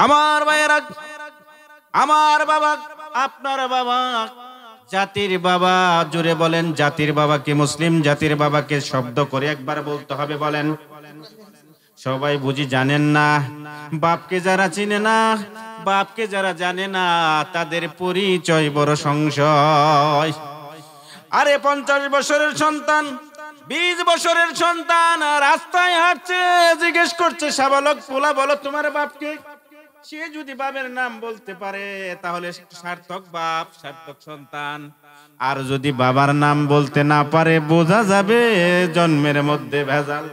আমার ভাইয়েরা, আমার বাবা, আপনার বাবা, জাতির বাবা, জোরে বলেন জাতির বাবাকে, মুসলিম জাতির বাবাকে শব্দ করে একবার বলতে হবে, বলেন। সবাই বুঝি জানেন না। বাপকে যারা চিনে না, বাপকে যারা জানে না, তাদের পরিচয় বড় সংশয়। আরে 50 বছরের সন্তান, 20 বছরের সন্তান রাস্তায় হাঁটছে, জিজ্ঞেস করছে শাবালক পোলা, বলো তোমার বাপকে। সে যদি বাবার নাম বলতে পারে তাহলে সার্থক বাপ, সার্থক সন্তান। আর যদি বাবার নাম বলতে না পারে, বোঝা যাবে জন্মের মধ্যে ভেজাল।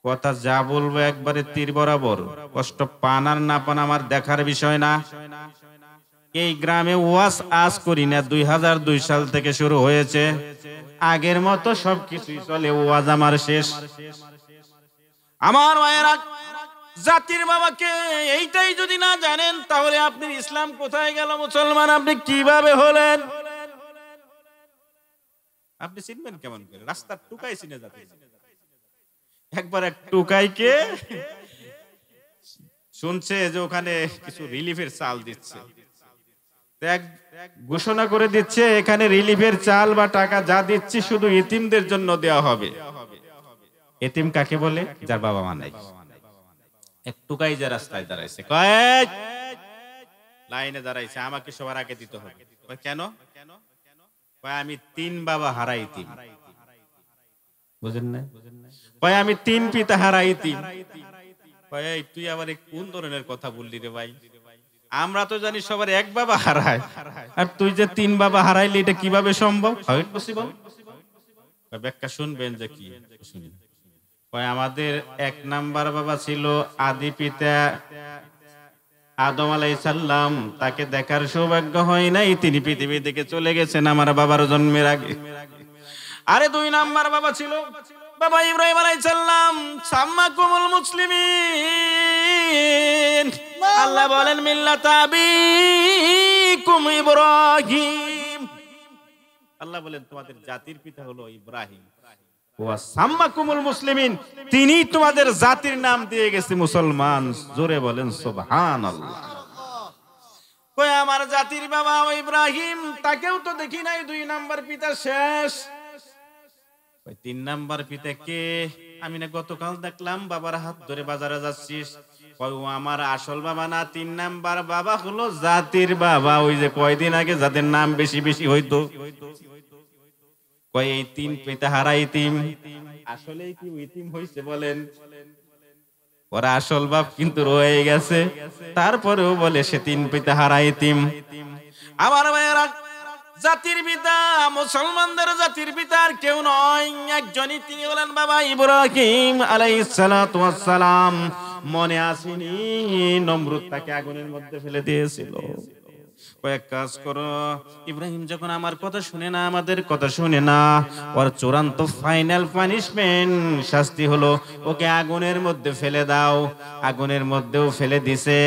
কথা যা বলবো একবারে তীর বরাবর, কষ্ট পান আর না পান আমার দেখার বিষয় না। এই গ্রামে ওয়াজ আজ করি না, 2002 সাল থেকে শুরু হয়েছে। আগের মতো সবকিছুই চলে, ওয়াজ আমার শেষ। আমার মায়েরা, জাতির বাবাকে এইটাই যদি না জানেন, তাহলে আপনি ইসলাম কোথায় গেল? মুসলমান আপনি কিভাবে হলেন? আপনি চিনবেন কেমন করে? রাস্তার টুকাই চিনে যাবে। একবার এক টুকাইকে শুনছে যে ওখানে কিছু রিলিফের চাল দিচ্ছে, ঘোষণা করে দিচ্ছে এখানে রিলিফের চাল বা টাকা যা দিচ্ছি শুধু ইতিমদের জন্য দেওয়া হবে। ইতিম কাকে বলে? যার বাবা মা নাই। এক টুকাই যে রাস্তায় দাঁড়াইছে, কয়েক লাইনে দাঁড়াইছে, আমাকে সবার আগে দিতে হবে। কেন? আমি 3 বাবা হারাই ইতিম। বুঝেন না? আমি 3 পিতা হারাই ইতিম। তুই আবার কোন ধরনের কথা বললি রে ভাই? আমরা তো জানি সবার 1 বাবা হারায়, আর তুই যে 3 বাবা হারাইলি, এটা কিভাবে সম্ভব? How it possible? ব্যাখ্যা শুনবেন যে কি শুনি। আমাদের 1 নাম্বার বাবা ছিল আদি পিতা আদম আলাইহিস সালাম। তাকে দেখার সৌভাগ্য হয় নাই, তিনি পৃথিবী থেকে চলে গেছেন আমার বাবার জন্মের আগে। আরে 2 নাম্বার বাবা ছিল বাবা ইব্রাহিম আলাইহিস সালাম। সাম্মাকুমুল মুসলিমিন, আল্লাহ বলেন মিল্লাত আবিকুম ইব্রাহিম। আল্লাহ বলেন তোমাদের জাতির পিতা হলো ইব্রাহিম। ওয়া সাম্মাকুমুল মুসলিমিন, তিনি তোমাদের জাতির নাম দিয়ে গেছে মুসলমান। জোরে বলেন সুবহানাল্লাহ। কই আমার জাতির বাবা ইব্রাহিম, তাকেও তো দেখি নাই। 2 নাম্বার পিতা শেষ। 3 নাম্বার পিতা কে? আমি না গতকাল দেখলাম বাবার হাত ধরে বাজারে যাচ্ছিস। আমার আসল বাবা না, 3 নাম্বার বাবা হলো জাতির বাবা। ওই যে কয়দিন আগে যাদের নাম বেশি বেশি হইতো, এই 3 পিতা হারা ইতিম। আসলে কি ইতিম হইছে বলেন? ওরা আসল বাপ কিন্তু রয়ে গেছে, তারপরেও বলে সে 3 পিতা হারা ইতিম। আমার ভাইয়েরা, জাতির পিতা, মুসলমানদের জাতির পিতা আর কেউ নয়, একজনই, তিনি হলেন বাবা ইব্রাহিম আলাইহিস সালাতু ওয়াস সালাম। মনে আসেনি নমরুদ তাকে আগুনের মধ্যে ফেলে দিয়েছিল। কয়েক কাজ করো, ইব্রাহিম যখন আমার কথা শুনে না, আমাদের কথা শুনে না, ওর চূড়ান্ত ফাইনাল পানিশমেন্ট, শাস্তি হলো ওকে আগুনের মধ্যে ফেলে দাও। আগুনের মধ্যেও ফেলে দিছে।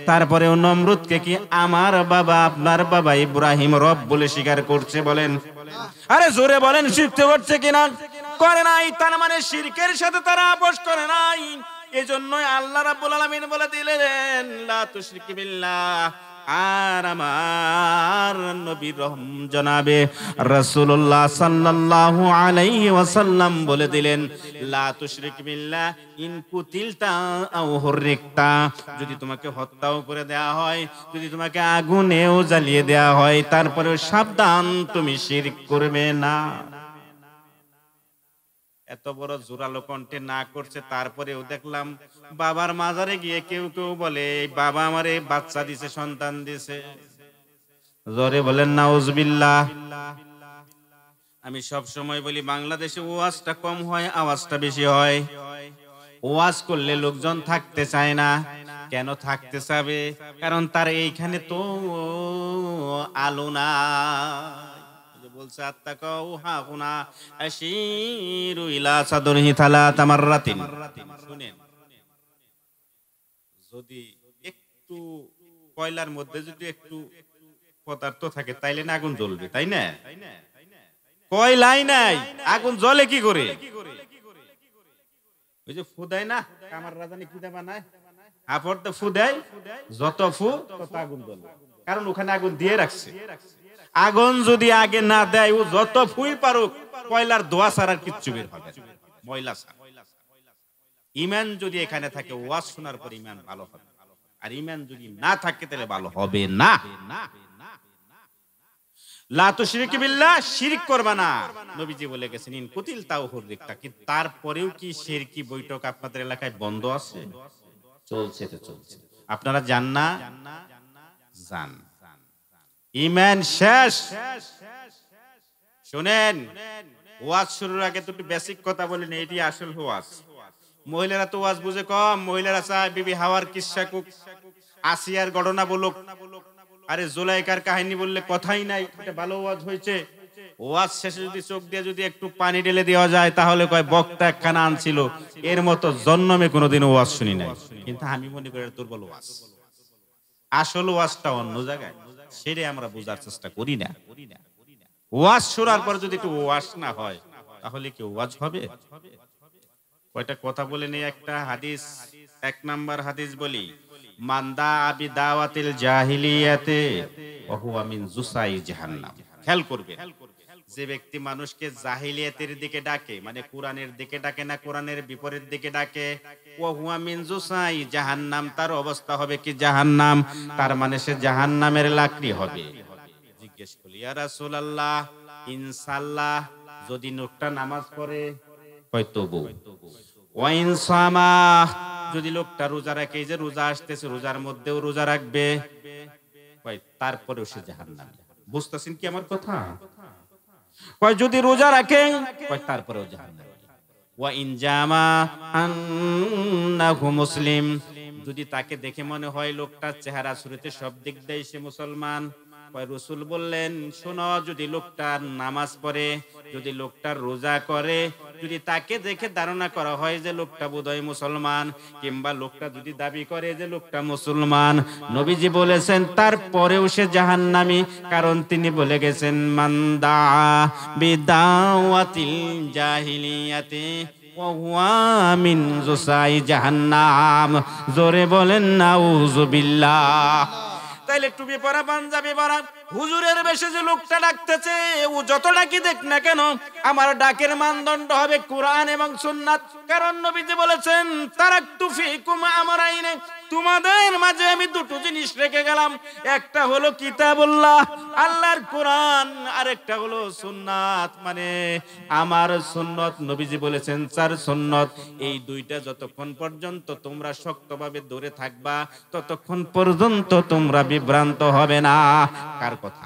তারপরেও নমরুদকে কি আমার বাবা, আপনার বাবা ইব্রাহিম রব বলে স্বীকার করছে? বলেন। আরে জোরে বলেন, শিরক করছে কিনা? করে নাই। তার মানে শিরকের সাথে তারা আপোষ করে নাই। এজন্যই আল্লাহ রাব্বুল আলামিন বলে দিলেন লা তুশরিক বিল্লাহ। আর আমার নবী জনাবে রাসূলুল্লাহ সাল্লাল্লাহু আলাইহি ওয়াসাল্লাম বলে দিলেন লা তুশরিক বিল্লাহ ইন কুতিলতা আও হুররিকতা। যদি তোমাকে হত্যাও করে দেয়া হয়, যদি তোমাকে আগুনেও জ্বালিয়ে দেয়া হয়, তারপরেও সাবধান, তুমি শিরক করবে না। এত বড় জোরালো কণ্ঠে না করছে, তারপরেও দেখলাম বাবার মাজারে গিয়ে কেউ কেউ বলে বাবা আমারে বাচ্চা দিছে, সন্তান দিছে। জোরে বলেন নাউজুবিল্লাহ। আমি সব সময় বলি বাংলাদেশে ওয়াজটা কম হয়, আওয়াজটা বেশি হয়। ওয়াজ করলে লোকজন থাকতে চায় না। কেন থাকতে চাবে? কারণ তার এইখানে তো আলো না। বলছে আত্তাকাউ হাকুনা আশিরু ইলা সাদরিহি থালাতা মাররাতিন। শুনেন, যদি একটু কয়লার মধ্যে যদি একটু পদার্থ থাকে তাইলে না আগুন জ্বলবে, তাই না? কয়লাই নাই, আগুন জ্বলে কি করে? ওই যে ফুদায় না, কামার রাজানি কি বানায়, হাফড়তে ফু দেয়, যত ফু তত আগুন জ্বলে, কারণ ওখানে আগুন দিয়ে রাখছে। আগুন যদি আগে না দেয়, ও যত ফুই পারুক, কয়লার দোয়া ছাড়া আর কিচ্ছু বের হবে না, ময়লা ছাড়া। ঈমান যদি এখানে থাকে, ওয়াজ শোনার পর ঈমান ভালো হবে, আর ঈমান যদি না থাকে তাহলে ভালো হবে না। লা তুশরিকু বিল্লাহ, শিরক করবা না, নবীজি বলে গেছেন ইন কুতিল তাওহুরিকতা। কিন্তু তারপরেও কি শিরকি বৈঠক আপনাদের এলাকায় বন্ধ আছে? চলছে তো চলছে। আপনারা জান না? জান। ঈমান শেষ। শুনেন, ওয়াজ শুরুর আগে তো একটু বেসিক কথা বলেন, এটি আসল ওয়াজ। মহিলারা তো ওয়াজ বুঝে কম, মহিলারা চায় বিবি হাওয়ার কিসসা কুক, আসিয়ার ঘটনা বলুক, আরে জুলাইকার কাহিনী বললে কথাই নাই, এটা ভালো ওয়াজ হয়েছে। ওয়াজ শেষে যদি চোখ দিয়ে যদি একটু পানি ঢেলে দেওয়া যায়, তাহলে কয় বক্তা একখানা আনছিল, এর মতো জন্মে কোনোদিন ওয়াজ শুনি নাই। কিন্তু আমি মনে করি এটা দুর্বল ওয়াজ। আসল ওয়াজটা অন্য জায়গায়, সেটাই আমরা বোঝার চেষ্টা করি না। ওয়াজ শোনার পর যদি একটু ওয়াজ না হয়, তাহলে কি ওয়াজ হবে? কয়টা কথা বলে নেই। একটা হাদিস, 1 নাম্বার হাদিস বলি, মান্দা আবি দাওয়াতিল জাহিলিয়াতে ওয়া হুয়া মিন জুসাই জাহান্নাম। খেয়াল করবে, যে ব্যক্তি মানুষকে জাহিলিয়াতের দিকে ডাকে, মানে কোরআনের দিকে ডাকে না, কোরআনের বিপরীত দিকে ডাকে, ওয়া হুয়া মিন জুসাই জাহান্নাম, তার অবস্থা হবে কি জাহান্নাম, তার মানে সে জাহান্নামের লাকড়ি হবে। জিজ্ঞেস করি, ইয়া রাসূলুল্লাহ, ইনশাআল্লাহ যদি লোকটা নামাজ পড়ে, কয় তবু, ওয়া ইনসামা, যদি লোকটা রোজা রাখে, এই যে রোজা আসতেছে, রোজার মধ্যেও রোজা রাখবে, কয় তারপরেও সে জাহান্নামী। বুঝতেছেন কি আমার কথা? কয় যদি রোজা রাখে, কয় তারপরেও জাহান্নামী। ওয়া ইন জামা আন্নাহু মুসলিম, যদি তাকে দেখে মনে হয় লোকটার চেহারা শুরুতে সব দিক দিয়ে সে মুসলমান, কয় রাসূল বললেন শোনো, যদি লোকটা নামাজ পড়ে, যদি লোকটা রোজা করে, যদি তাকে দেখে ধারণা করা হয় যে লোকটা বোধহয় মুসলমান, কিংবা লোকটা যদি দাবি করে যে লোকটা মুসলমান, নবীজি বলেছেন তারপরেও সে জাহান্নামী। কারণ তিনি বলে গেছেন মান দা বিদাওয়াতিল জাহিলিয়াতি ওয়া হুয়া মিন জুসাই জাহান্নাম। জোরে বলেন নাউযুবিল্লাহ। তাইলে টুপি পরা, পাঞ্জাবি পরা, হুজুরের বেশে যে লোকটা ডাকতেছে, ও যত ডাকি দেখ না কেন, আমার ডাকের মানদণ্ড হবে কোরআন এবং সুন্নাত। কারণ নবীজি বলেছেন তারাকতু ফিকুম আমরাইনে, তোমাদের মাঝে আমি দুটো জিনিস রেখে গেলাম, একটা হলো কিতাবুল্লাহ, আল্লাহর কোরআন, আর একটা হলো সুন্নাত, মানে আমার সুন্নত। নবীজি বলেছেন 4 সুন্নত, এই দুইটা যতক্ষণ পর্যন্ত তোমরা শক্তভাবে ধরে থাকবা, ততক্ষণ পর্যন্ত তোমরা বিভ্রান্ত হবে না। কার কথা?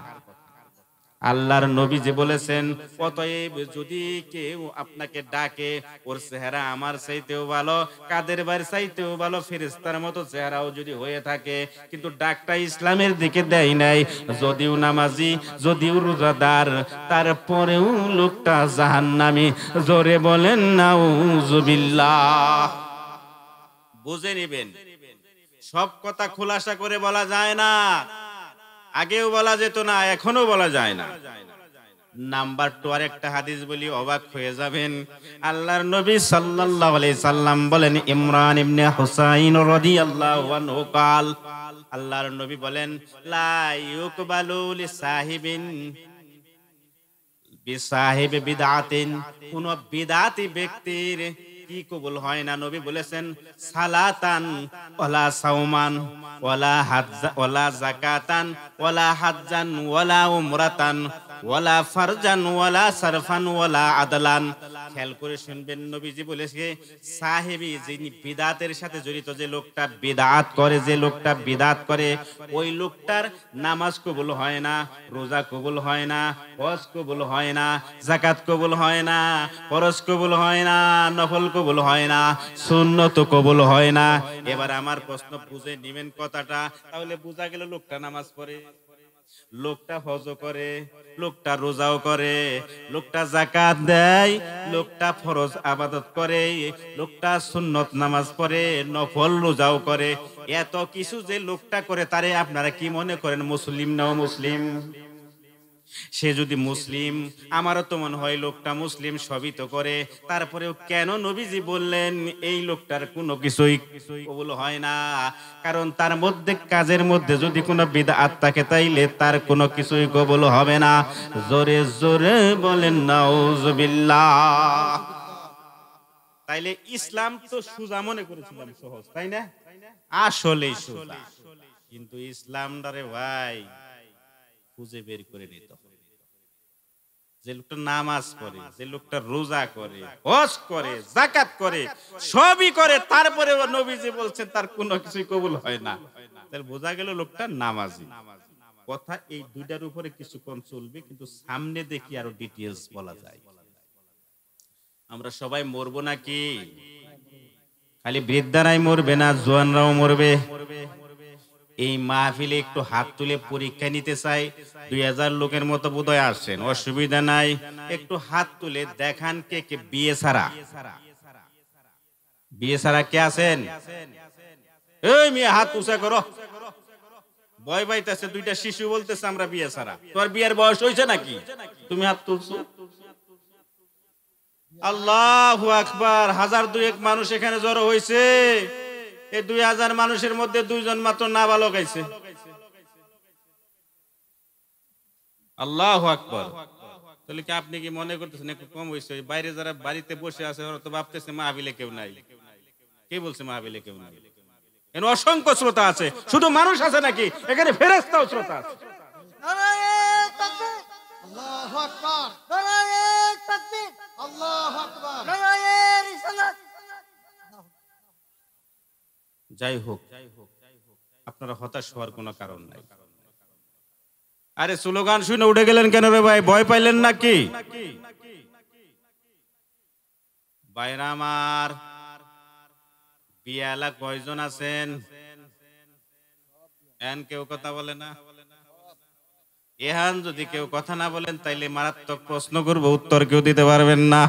আল্লাহর নবী যে বলেছেন, অতএব যদি কেউ আপনাকে ডাকে, ওর চেহারা আমার চাইতেও ভালো, কাদের বাড়ি চাইতেও ভালো, ফেরেশতার মতো চেহারাও যদি হয়ে থাকে, কিন্তু ডাকটা ইসলামের দিকে দেয় নাই, যদিও নামাজি, যদিও রোজাদার, তারপরেও লোকটা জাহান্নামী। জোরে বলেন নাউযুবিল্লাহ। বুঝে নেবেন, সব কথা খোলাসা করে বলা যায় না, আগেও বলা যেত না, এখনো বলা যায় না। নাম্বার 2 আরেকটা হাদিস বলি, অবাক হয়ে যাবেন। আল্লাহর নবী সাল্লাল্লাহু আলাইহি সাল্লাম বলেন, ইমরান ইবনে হুসাইন রাদিয়াল্লাহু আনহু কাল, আল্লাহর নবী বলেন লা ইউকবালু লিসাহিবিন বিসাহিবি বিদআতিন, কোন বিদআতি ব্যক্তির কি কবুল হয় না। নবী বলেছেন সালাতান ওয়ালা সাওমান ওয়ালা হাজ্জা ওয়ালা যাকাতান ওয়ালা হাজ্জান ওয়ালা উমরাতান ওয়ালা ফারজান ওয়ালা সারফান ওয়ালা আদলান। খেয়াল করে শুনবেন, নবীজি বলেছে সাহেবী, যিনি বিদআতের সাথে জড়িত, যে লোকটা বিদআত করে, যে লোকটা বিদআত করে, ওই লোকটার নামাজ কবুল হয় না, রোজা কবুল হয় না, হজ কবুল হয় না, যাকাত কবুল হয় না, ফরজ কবুল হয় না, নফল কবুল হয় না, সুন্নত কবুল হয় না। এবার আমার প্রশ্ন, বুঝে নিবেন কথাটা, তাহলে বোঝা গেল লোকটা নামাজ পড়ে, লোকটা হজ করে, লোকটা রোজাও করে, লোকটা যাকাত দেয়, লোকটা ফরজ ইবাদত করে, লোকটা সুন্নত নামাজ পড়ে, নফল রোজাও করে। এত কিছু যে লোকটা করে, তারে আপনারা কি মনে করেন মুসলিম না মুসলিম? সে যদি মুসলিম, আমারও তো মনে হয় লোকটা মুসলিম, সবই তো করে, তারপরেও কেন নবীজি বললেন এই লোকটার কোনো কিছুই কবুল হয় না? কারণ তার মধ্যে, কাজের মধ্যে যদি কোনো বিদআত থাকে তাইলে তার কোনো কিছুই কবুল হবে না। জোরে জোরে বলেন নাউজুবিল্লাহ। তাইলে ইসলাম তো সোজা মনে করেছিলাম, সহজ, তাই না? আসলেই সোজা, কিন্তু ইসলামটারে ভাই খুঁজে বের করে নিতে হবে। যে লোকটা নামাজ পড়ে, যে লোকটা রোজা করে, হজ করে, যাকাত করে, সবই করে, তারপরে নবীজি বলছেন তার কোনো কিছুই কবুল হয় না, তাহলে বোঝা গেল লোকটা নামাজি। কথা এই দুইটার উপরে কিছুক্ষণ চলবে, কিন্তু সামনে দেখি আরো ডিটেইলস বলা যায়। আমরা সবাই মরবো নাকি? খালি বৃদ্ধারাই মরবে না, জোয়ানরাও মরবে? এই মাহফিলে একটু হাত তুলে পরীক্ষা নিতে চাই। 2000 লোকের মতো বোধহয় আসছেন, অসুবিধা নাই। একটু হাত তুলে দেখান কে কে বিয়ে ছাড়া। বিয়ে ছাড়া কে আছেন? এই মেয়ে হাত উঁচা করো। ভয় পাইতেছে, দুইটা শিশু বলতেছে আমরা বিয়ে ছাড়া। তোমার বিয়ের বয়স হয়েছে নাকি? তুমি হাত তুলছো? আল্লাহু আকবার। 1000-2 মানুষ এখানে জড়ো হয়েছে। এই 2000 মানুষের মধ্যে 2 জন মাত্র নাবালক আইছে। আল্লাহু আকবার। তাহলে কি আপনি কি মনে করতেছেন একটু কম হয়েছে? বাইরে যারা বাড়িতে বসে আছে ওরা তো ভাবতেছে মাহফিলে কেউ নাই। কে বলছে মাহফিলে কেউ নাই? এখানে অসংখ্য শ্রোতা আছে। শুধু মানুষ আছে নাকি? এখানে ফেরেশতাও শ্রোতা আছে। নারায়ে তাকবীর, আল্লাহু আকবার, নারায়ে তাকবীর, আল্লাহু আকবার, নারায়ে রিসালাত। যাই হোক, আপনারা হতাশ হওয়ার কোনো কারণ নাই। আরে স্লোগান শুনে উঠে গেলেন কেন রে ভাই? ভয় পাইলেন নাকি? ভাইরা আমার, বিয়ালা কয়জন আছেন? এন কেউ কথা বলে না? এহান যদি কেউ কথা না বলেন তাইলে মারাত্মক প্রশ্ন করব, উত্তর কেউ দিতে পারবেন না।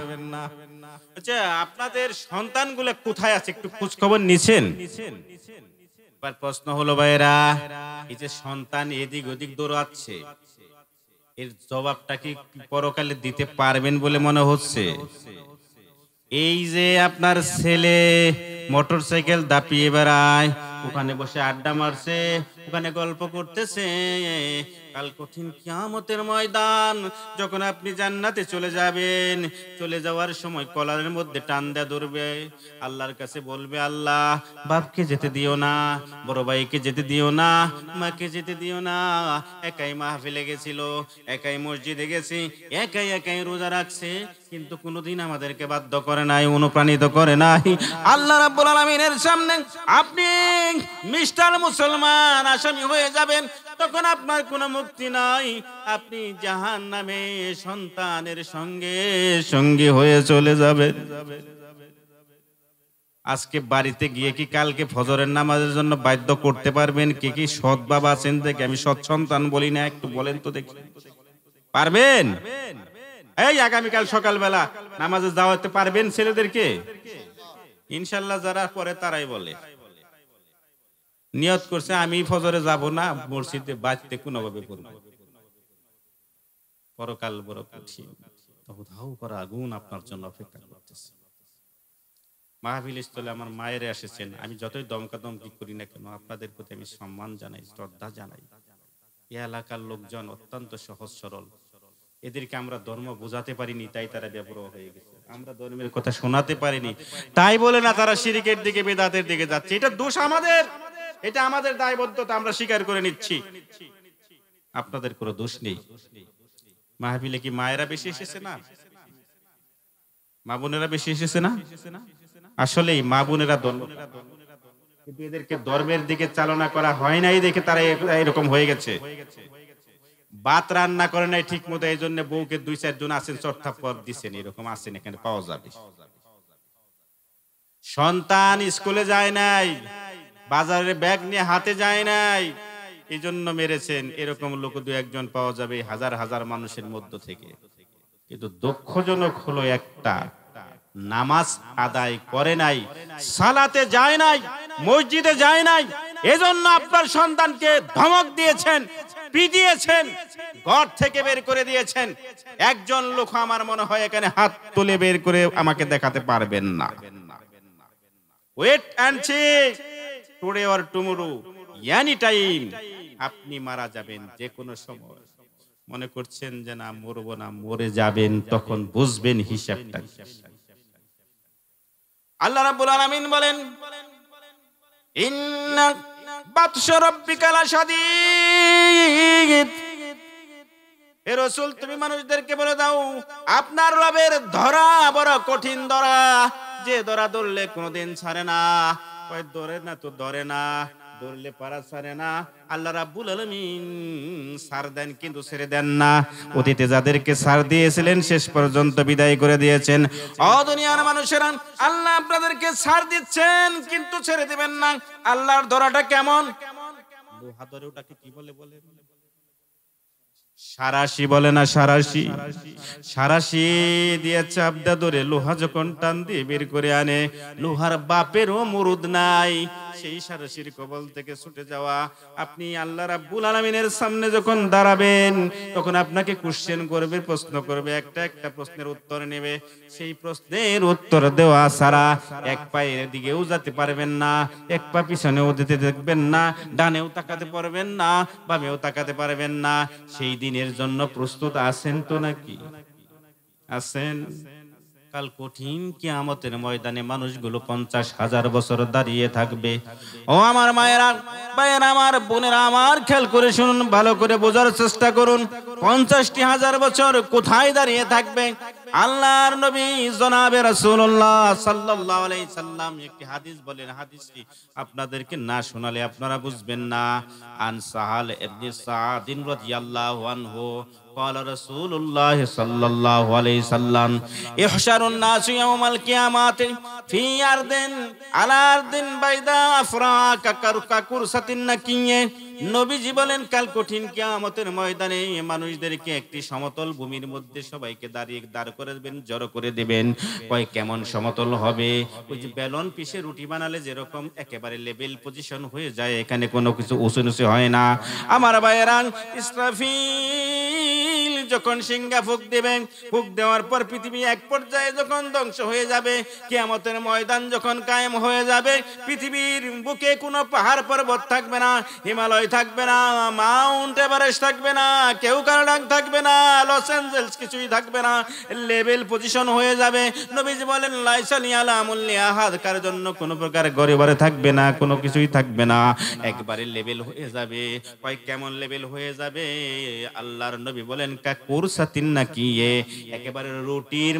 আচ্ছা, আপনাদের সন্তানগুলো কোথায় আছে একটু খোঁজ খবর নিছেন? এবার প্রশ্ন হলো ভাইরা, এই যে সন্তান এদিক ওদিক দৌড়াচ্ছে, এর জবাবটা কি পরকালে দিতে পারবেন বলে মনে হচ্ছে? এই যে আপনার ছেলে মোটরসাইকেল দাপিয়ে বেড়ায়, ওখানে বসে আড্ডা মারছে, ওখানে গল্প করতেছে, কাল কঠিন কিয়ামতের ময়দান যখন আপনি জান্নাতে চলে যাবেন, চলে যাওয়ার সময় কলারের মধ্যে টান দেয়া ধরবে, আল্লাহর কাছে বলবে, আল্লাহ বাপকে যেতে দিও না, বড় ভাইকে যেতে দিও না, মাকে যেতে দিও না। একাই মাহফিলে গেছিল, একাই মসজিদে গেছি, একাই একাই রোজা রাখছে, কিন্তু কোনোদিন আমাদেরকে বাধ্য করে নাই, অনুপ্রাণিত করে নাই। আল্লাহ রাব্বুল আলামিনের সামনে আপনি মিস্টার মুসলমান আসামি হয়ে যাবেন, তখন আপনার কোনো মুক্তি নাই, আপনি জাহান্নামে সন্তানের সঙ্গে সঙ্গী হয়ে চলে যাবেন। আজকে বাড়িতে গিয়ে কি কালকে ফজরের নামাজের জন্য বাধ্য করতে পারবেন? কে কি সৎ বাবা আছেন? দেখে আমি সৎ সন্তান বলি না, একটু বলেন তো দেখি, পারবেন? এই আগামীকাল সকালবেলা নামাজে যাওয়াতে পারবেন ছেলেদেরকে? ইনশাল্লাহ যারা পরে তারাই বলে, নিয়ত করছে আমি ফজরে যাব না, মসজিদে বাজতে কোনোভাবে পড়ব। পরকাল বড় কঠিন, ধাউ করা আগুন আপনার জন্য অপেক্ষা করতেছে। মাহফিল স্থলে আমার মায়েরা এসেছেন, আমি যতই দমকাদমকি করি না কেন আপনাদের প্রতি আমি সম্মান জানাই, শ্রদ্ধা জানাই। এই এলাকার লোকজন অত্যন্ত সহজ সরল, এদেরকে আমরা ধর্ম বোঝাতে পারিনি, তাই তারা বেপরোয়া হয়ে গেছে। আমরা ধর্মের কথা শোনাতে পারিনি, তাই বলে না তারা শিরকের দিকে, বেদাতের দিকে যাচ্ছে। এটা দোষ আমাদের, এটা আমাদের দায়বদ্ধতা, আমরা স্বীকার করে নিচ্ছি। আপনাদের কোনো দোষ নেই। মাহফিলে কি মায়েরা বেশি এসেছে না? মা বোনেরা বেশি এসেছে না? আসলেই মা বোনেরা ধর্ম, কিন্তু এদেরকে ধর্মের দিকে চালনা করা হয় নাই দেখে তারা এরকম হয়ে গেছে। ভাত রান্না করে নাই ঠিক মতো, এই জন্য বউকে 2-4 জন আছেন চট্টাপট দিচ্ছেন, এরকম আছেন, এখানে পাওয়া যাবে। সন্তান স্কুলে যায় নাই, বাজারে ব্যাগ নিয়ে হাতে যায় নাই, এই জন্য মেরেছেন, এরকম লোক 2-1 জন পাওয়া যাবে হাজার হাজার মানুষের মধ্য থেকে। কিন্তু দুঃখজনক হলো একটা, নামাজ আদায় করে নাই, সালাতে যায় নাই, মসজিদে যায় নাই, এজন্য আপনার সন্তানকে ধমক দিয়েছেন, পিটিয়েছেন, ঘর থেকে বের করে দিয়েছেন। একজন লোক আমার মনে হয় এখানে হাত তুলে বের করে আমাকে দেখাতে পারবেন না। Wait and see, today or tomorrow, any time আপনি মারা যাবেন যে কোনো সময়। মনে করছেন যে না মরবো না, মরে যাবেন, তখন বুঝবেন হিসাবটা। আল্লাহ রাব্বুল আলামিন বলেন, ইন্না বাতশা রাব্বিকা লাশাদীদ। হে রাসূল, তুমি মানুষদেরকে বলে দাও আপনার রবের ধরা বড় কঠিন ধরা, যে ধরা ধরলে কোনোদিন ছাড়ে না। কয় ধরে না তো ধরে না, ধরলে পারা ছাড়ে না। আল্লাহ রাব্বুল আলামিন ছাড় দেন কিন্তু ছেড়ে দেন না। অতীতে যাদেরকে ছাড় দিয়েছিলেন শেষ পর্যন্ত বিদায় করে দিয়েছেন। ও দুনিয়ার মানুষেরা, আল্লাহ আপনাদেরকে ছাড় দিচ্ছেন কিন্তু ছেড়ে দিবেন না। আল্লাহর ধরাটা কেমন? লোহা ধরে ওটাকে কি বলে? সারাশি বলে না? সারাশি, সারাশি দিয়ে চাপদা ধরে লোহা যখন টান দিয়ে বের করে আনে, লোহার বাপেরও মুরুদ নাই, সেই সারাশির কবল থেকে ছুটে যাওয়া। আপনি আল্লাহ রাব্বুল আলামিনের সামনে যখন দাঁড়াবেন, তখন আপনাকে কোশ্চেন করবে, প্রশ্ন করবে, একটা একটা প্রশ্নের উত্তর নেবে। সেই প্রশ্নের উত্তর দেওয়া ছাড়া এক পায়ের দিকেও যেতে পারবেন না, এক পা পিছনেও যেতে দেখবেন না, ডানেও তাকাতে পারবেন না, বামেও তাকাতে পারবেন না। সেই দিনের জন্য প্রস্তুত আছেন তো নাকি? আছেন? কাল কঠিন কিয়ামতের ময়দানে মানুষগুলো 50,000 বছর দাঁড়িয়ে থাকবে। ও আমার মায়েরা, ভাইয়েরা, আমার বোনেরা, আমার খেয়াল করে শুনুন, ভালো করে বোঝার চেষ্টা করুন। 50,000 বছর কোথায় দাঁড়িয়ে থাকবে? আল্লাহর নবী জনাবে রাসূলুল্লাহ সাল্লাল্লাহু আলাইহি সাল্লাম একটি হাদিস বলেন, হাদিসটি আপনাদেরকে না শোনালে আপনারা বুঝবেন না। আন সাহাল ইবনে সাদ রাদিয়াল্লাহু আনহু قال رسول الله صلى الله عليه وسلم يحشر الناس يوم القيامة في أرض على أرض بيضاء أفراء ككرسة نقية। নবীজি বলেন কাল কঠিন কিয়ামতের ময়দানে মানুষদেরকে একটি সমতল ভূমির মধ্যে সবাইকে দাঁড় করে দেবেন, জড়ো করে দিবেন। কয় কেমন সমতল হবে? ওই যে বেলন পিষে রুটি বানালে যেরকম একেবারে লেভেল পজিশন হয়ে যায়, এখানে কোনো কিছু উঁচু নিচু হয় না। আমার ভাইয়েরা, ইসরাফিল যখন সিংহা ফুঁক দিবেন, ফুঁক দেওয়ার পর পৃথিবী এক পর্যায়ে যখন ধ্বংস হয়ে যাবে, কিয়ামতের ময়দান যখন কায়েম হয়ে যাবে, পৃথিবীর বুকে কোনো পাহাড় পর্বত থাকবে না, হিমালয় থাকবে না, মাউন্ট এভারেস্ট থাকবে না, কেউ কারাডাং থাকবে না, লস অ্যাঞ্জেলস কিছুই থাকবে না, লেভেল পজিশন হয়ে যাবে। নবীজি বলেন লাইসা লিয়ালামুল লিআহাদ, কার জন্য কোনো প্রকার গড়ে থাকবে না, কোনো কিছুই থাকবে না, একবারে লেভেল হয়ে যাবে। কয় কেমন লেভেল হয়ে যাবে? আল্লাহর নবী বলেন কাকুরসাতিন নাকিয়ে, একেবারে রুটির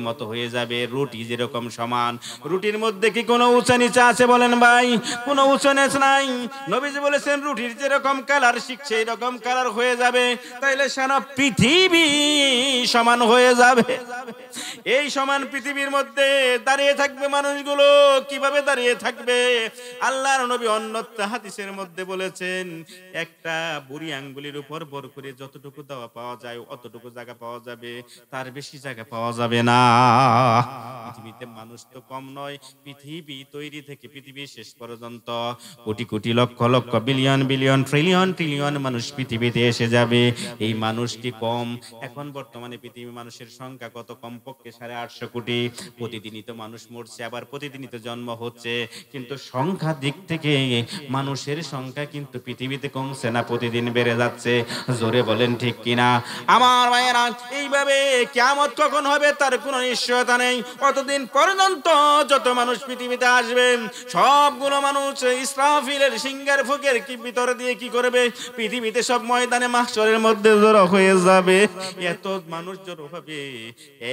মতো হয়ে যাবে। রুটি যেরকম সমান, রুটির মধ্যে কি কোনো উঁচা নিচা আছে বলেন ভাই? কোনো উঁচা নিচ নাই। নবীজি বলেছেন রুটির যেরকম কালার ঠিক সেই রকম কালার হয়ে যাবে। তাইলে সারা পৃথিবী সমান হয়ে যাবে। এই সমান পৃথিবীর মধ্যে দাঁড়িয়ে থাকবে মানুষগুলো। কিভাবে দাঁড়িয়ে থাকবে? আল্লাহর নবী অন্যত্র হাদিসের মধ্যে বলেছেন একটা বুড়ি আঙ্গুলের উপর ভর করে যতটুকু দেওয়া পাওয়া যায় অতটুকু জায়গা পাওয়া যাবে, তার বেশি জায়গা পাওয়া যাবে না। পৃথিবীতে মানুষ তো কম নয়, পৃথিবী তৈরি থেকে পৃথিবী শেষ পর্যন্ত crore crore lakh lakh billion billion trillion trillion মানুষ পৃথিবীতে এসে যাবে। এই মানুষ কি কম? এখন বর্তমানে পৃথিবীর মানুষের সংখ্যা কত? কমপক্ষে 850 কোটি। প্রতিদিনই তো মানুষ মরছে, আবার প্রতিদিনই তো জন্ম হচ্ছে, কিন্তু সংখ্যা দিক থেকে মানুষের সংখ্যা কিন্তু পৃথিবীতে কমছে না, প্রতিদিন বেড়ে যাচ্ছে। জোরে বলেন ঠিক কিনা? আমার ভাইয়েরা, এইভাবে কিয়ামত কখন হবে তার কোনো নিশ্চয়তা নেই। অতদিন পর্যন্ত যত মানুষ পৃথিবীতে আসবে, সবগুলো মানুষ ইসরাফিলের সিংহের ফুকের কি ভিতর দিয়ে কি করবে? পৃথিবীতে সব ময়দানে মাহশরের মধ্যে জড়ো হয়ে যাবে। এত মানুষ জড়ো হবে,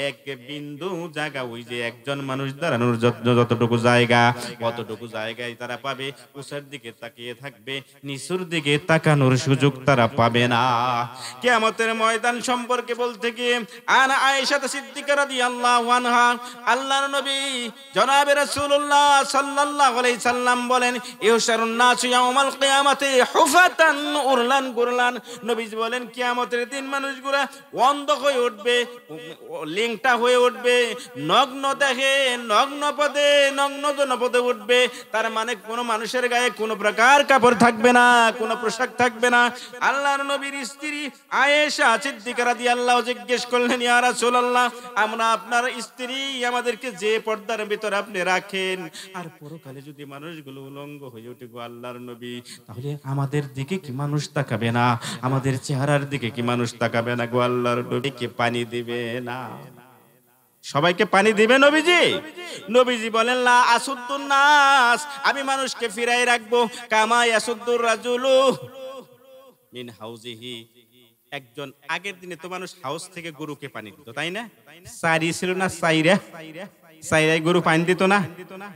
এক বিন্দু জায়গা, ওই যে একজন মানুষ দাঁড়ানোর যতটুকু জায়গা, অতটুকু জায়গায় তারা পাবে। উঁচার দিকে তাকিয়ে থাকবে, নিচুর দিকে তাকানোর সুযোগ তারা পাবে না। কিয়ামতের ময়দান সম্পর্কে বলতে গিয়ে আনা আয়েশা সিদ্দিকা রাদিয়াল্লাহু আনহা আল্লাহর নবী জনাবে রাসূলুল্লাহ সাল্লাল্লাহু আলাইহি সাল্লাম বলেন ইউশারুন নাসু ইয়াউমাল কিয়ামাতি হুফাতান উরলান গুরলান। নবীজি বলেন কিয়ামতের দিন মানুষগুলা অন্ধ হয়ে উঠবে, লিংটা হয়ে উঠবে, নগ্ন দেখে, নগ্ন পদে, নগ্ন জনপদে উঠবে। তার মানে কোনো মানুষের গায়ে কোনো প্রকার কাপড় থাকবে না, কোনো পোশাক থাকবে না। আল্লাহর নবীর স্ত্রী আয়েশা সিদ্দিকা রাদিয়াল্লাহু জিজ্ঞেস করলেন ইয়া রাসূলুল্লাহ, আমরা আপনার স্ত্রী, আমাদেরকে যে পর্দার ভিতর আপনি রাখেন, আর পরকালে যদি মানুষগুলো উলঙ্গ হয়ে ওঠে গো আল্লাহর নবী, তাহলে আমাদের দিকে কি মানুষ তাকাবে না? আমাদের চেহারার দিকে কি মানুষ তাকাবে না গো আল্লাহর নবী? কি পানি দিবে না? সবাইকে পানি দিবে নবীজি? নবীজি বলেন লা আসুদ্দুন নাস, আমি মানুষকে ফিরাই রাখবো কামা ইয়াসুদ্দুর রাজুলু মিন হাউজিহি। একজন আগের দিনে তো মানুষ হাউস থেকে গরুকে পানি দিত, তাই না? সারি ছিল না, সাইরাই গরু পানি দিত না?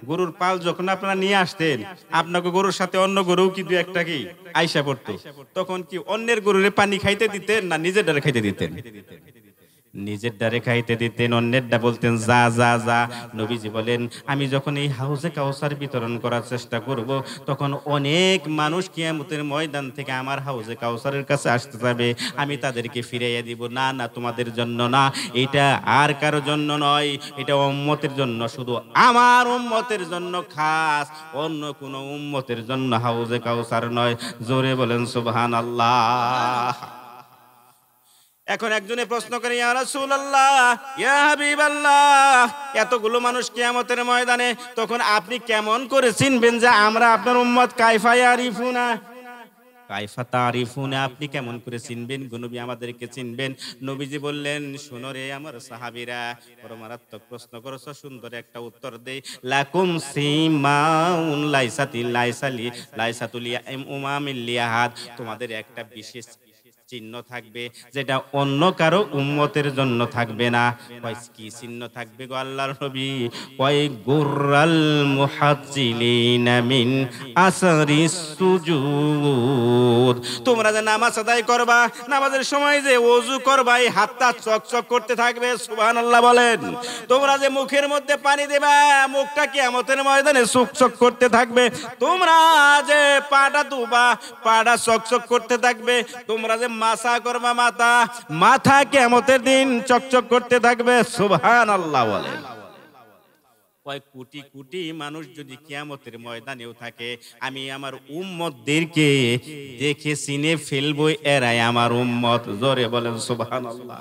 গরুর পাল যখন আপনারা নিয়ে আসতেন, আপনাকে গরুর সাথে অন্য গরু কি দু একটা কি আইসা পড়তো, তখন কি অন্যের গরুরে পানি খাইতে দিতেন না নিজের ডারে খাইতে দিতেন? নিজের ডারে খাইতে দিতেন, অন্যের ডা বলতেন যা যা যা। নবীজি বলেন আমি যখন এই হাউজে কাউসার বিতরণ করার চেষ্টা করব, তখন অনেক মানুষ কিয়ামতের ময়দান থেকে আমার হাউজে কাউসারের কাছে আসতে যাবে, আমি তাদেরকে ফিরাইয়া দিব। না না, তোমাদের জন্য না, এটা আর কারো জন্য নয়, এটা উম্মতের জন্য, শুধু আমার উম্মতের জন্য খাস, অন্য কোনো উম্মতের জন্য হাউজে কাউসার নয়। জোরে বলেন সুবহানাল্লাহ। এখন একজনে প্রশ্ন করে ইয়া রাসূলুল্লাহ, ইয়া হাবিবাল্লাহ, এতগুলো মানুষ কিয়ামতের ময়দানে, তখন আপনি কেমন করে চিনবেন যে আমরা আপনার উম্মত? কাইফা ইয়ারিফুনা, কাইফা তারিফুনা, আপনি কেমন করে চিনবেন গো নবী? আমাদেরকে চিনবেন। নবীজি বললেন শোনো রে আমার সাহাবীরা, বড় মারাত্মক প্রশ্ন করেছো, সুন্দর একটা উত্তর দেই। লাকুম সিমাউন লাইসাতুল উমামিল লিয়াহাদ, তোমাদের একটা বিশেষ চিহ্ন থাকবে যেটা অন্য কারো উম্মতের জন্য থাকবে না। কি চিহ্ন থাকবে গো আল্লাহর নবী? ওয়াই গুররাল মুহাজ্জিলিনা মিন আসরিস সুজুদ, তোমরা যে নামাজ আদায় করবা, নামাজের সময় যে ওযু করবা, এই হাতটা চকচক করতে থাকবে। সুবহানাল্লাহ বলেন। তোমরা যে মুখের মধ্যে পানি দেবা, মুখটা কিয়ামতের ময়দানে চকচক করতে থাকবে। তোমরা যে পাটা ধুবা, পাটা চকচক করতে থাকবে। তোমরা যে মাসা করবা, মাথা কিয়ামতের দিন চকচক করতে থাকবে। সুবহানাল্লাহ বলেন। কয় কোটি কোটি মানুষ যদি কিয়ামতের ময়দানেও থাকে, আমি আমার উম্মতদেরকে দেখে চিনে ফেলবো, এরাই আমার উম্মত। জোরে বলেন সুবহানাল্লাহ।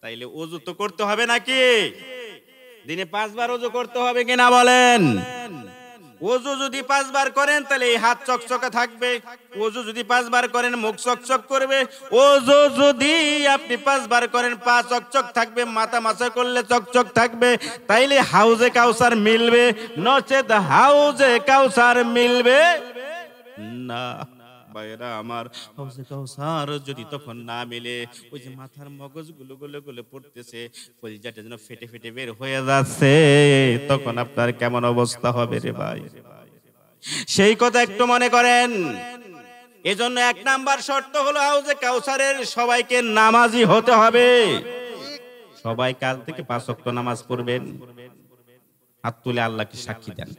তাইলে ওযু তো করতে হবে নাকি? দিনে 5 বার ওযু করতে হবে কিনা বলেন? ওযু যদি 5 বার করেন তাহলে এই হাত চকচকে থাকবে। ওযু যদি 5 বার করেন মুখ চকচক করবে। ওযু যদি আপনি 5 বার করেন পা চকচক থাকবে, মাথা মাসা করলে চকচক থাকবে। তাইলে হাউজে কাউসার মিলবে, নচেত হাউজে কাউসার মিলবে না। ভাইরা আমার, হাউজে কাউসার যদি তখন না মিলে, ওই যে মাথার মগজগুলো গলে গলে পড়তেছে, কলিজাটা যেন ফেটে ফেটে বের হয়ে যাচ্ছে, তখন আপনার কেমন অবস্থা হবে রে ভাই? সেই কথা একটু মনে করেন। এজন্য 1 নাম্বার শর্ত হলো হাউজে কাউসারের সবাইকে নামাজি হতে হবে। সবাই কাল থেকে 5 ওয়াক্ত নামাজ পড়বেন। হাত তুলে আল্লাহকে সাক্ষী দেন,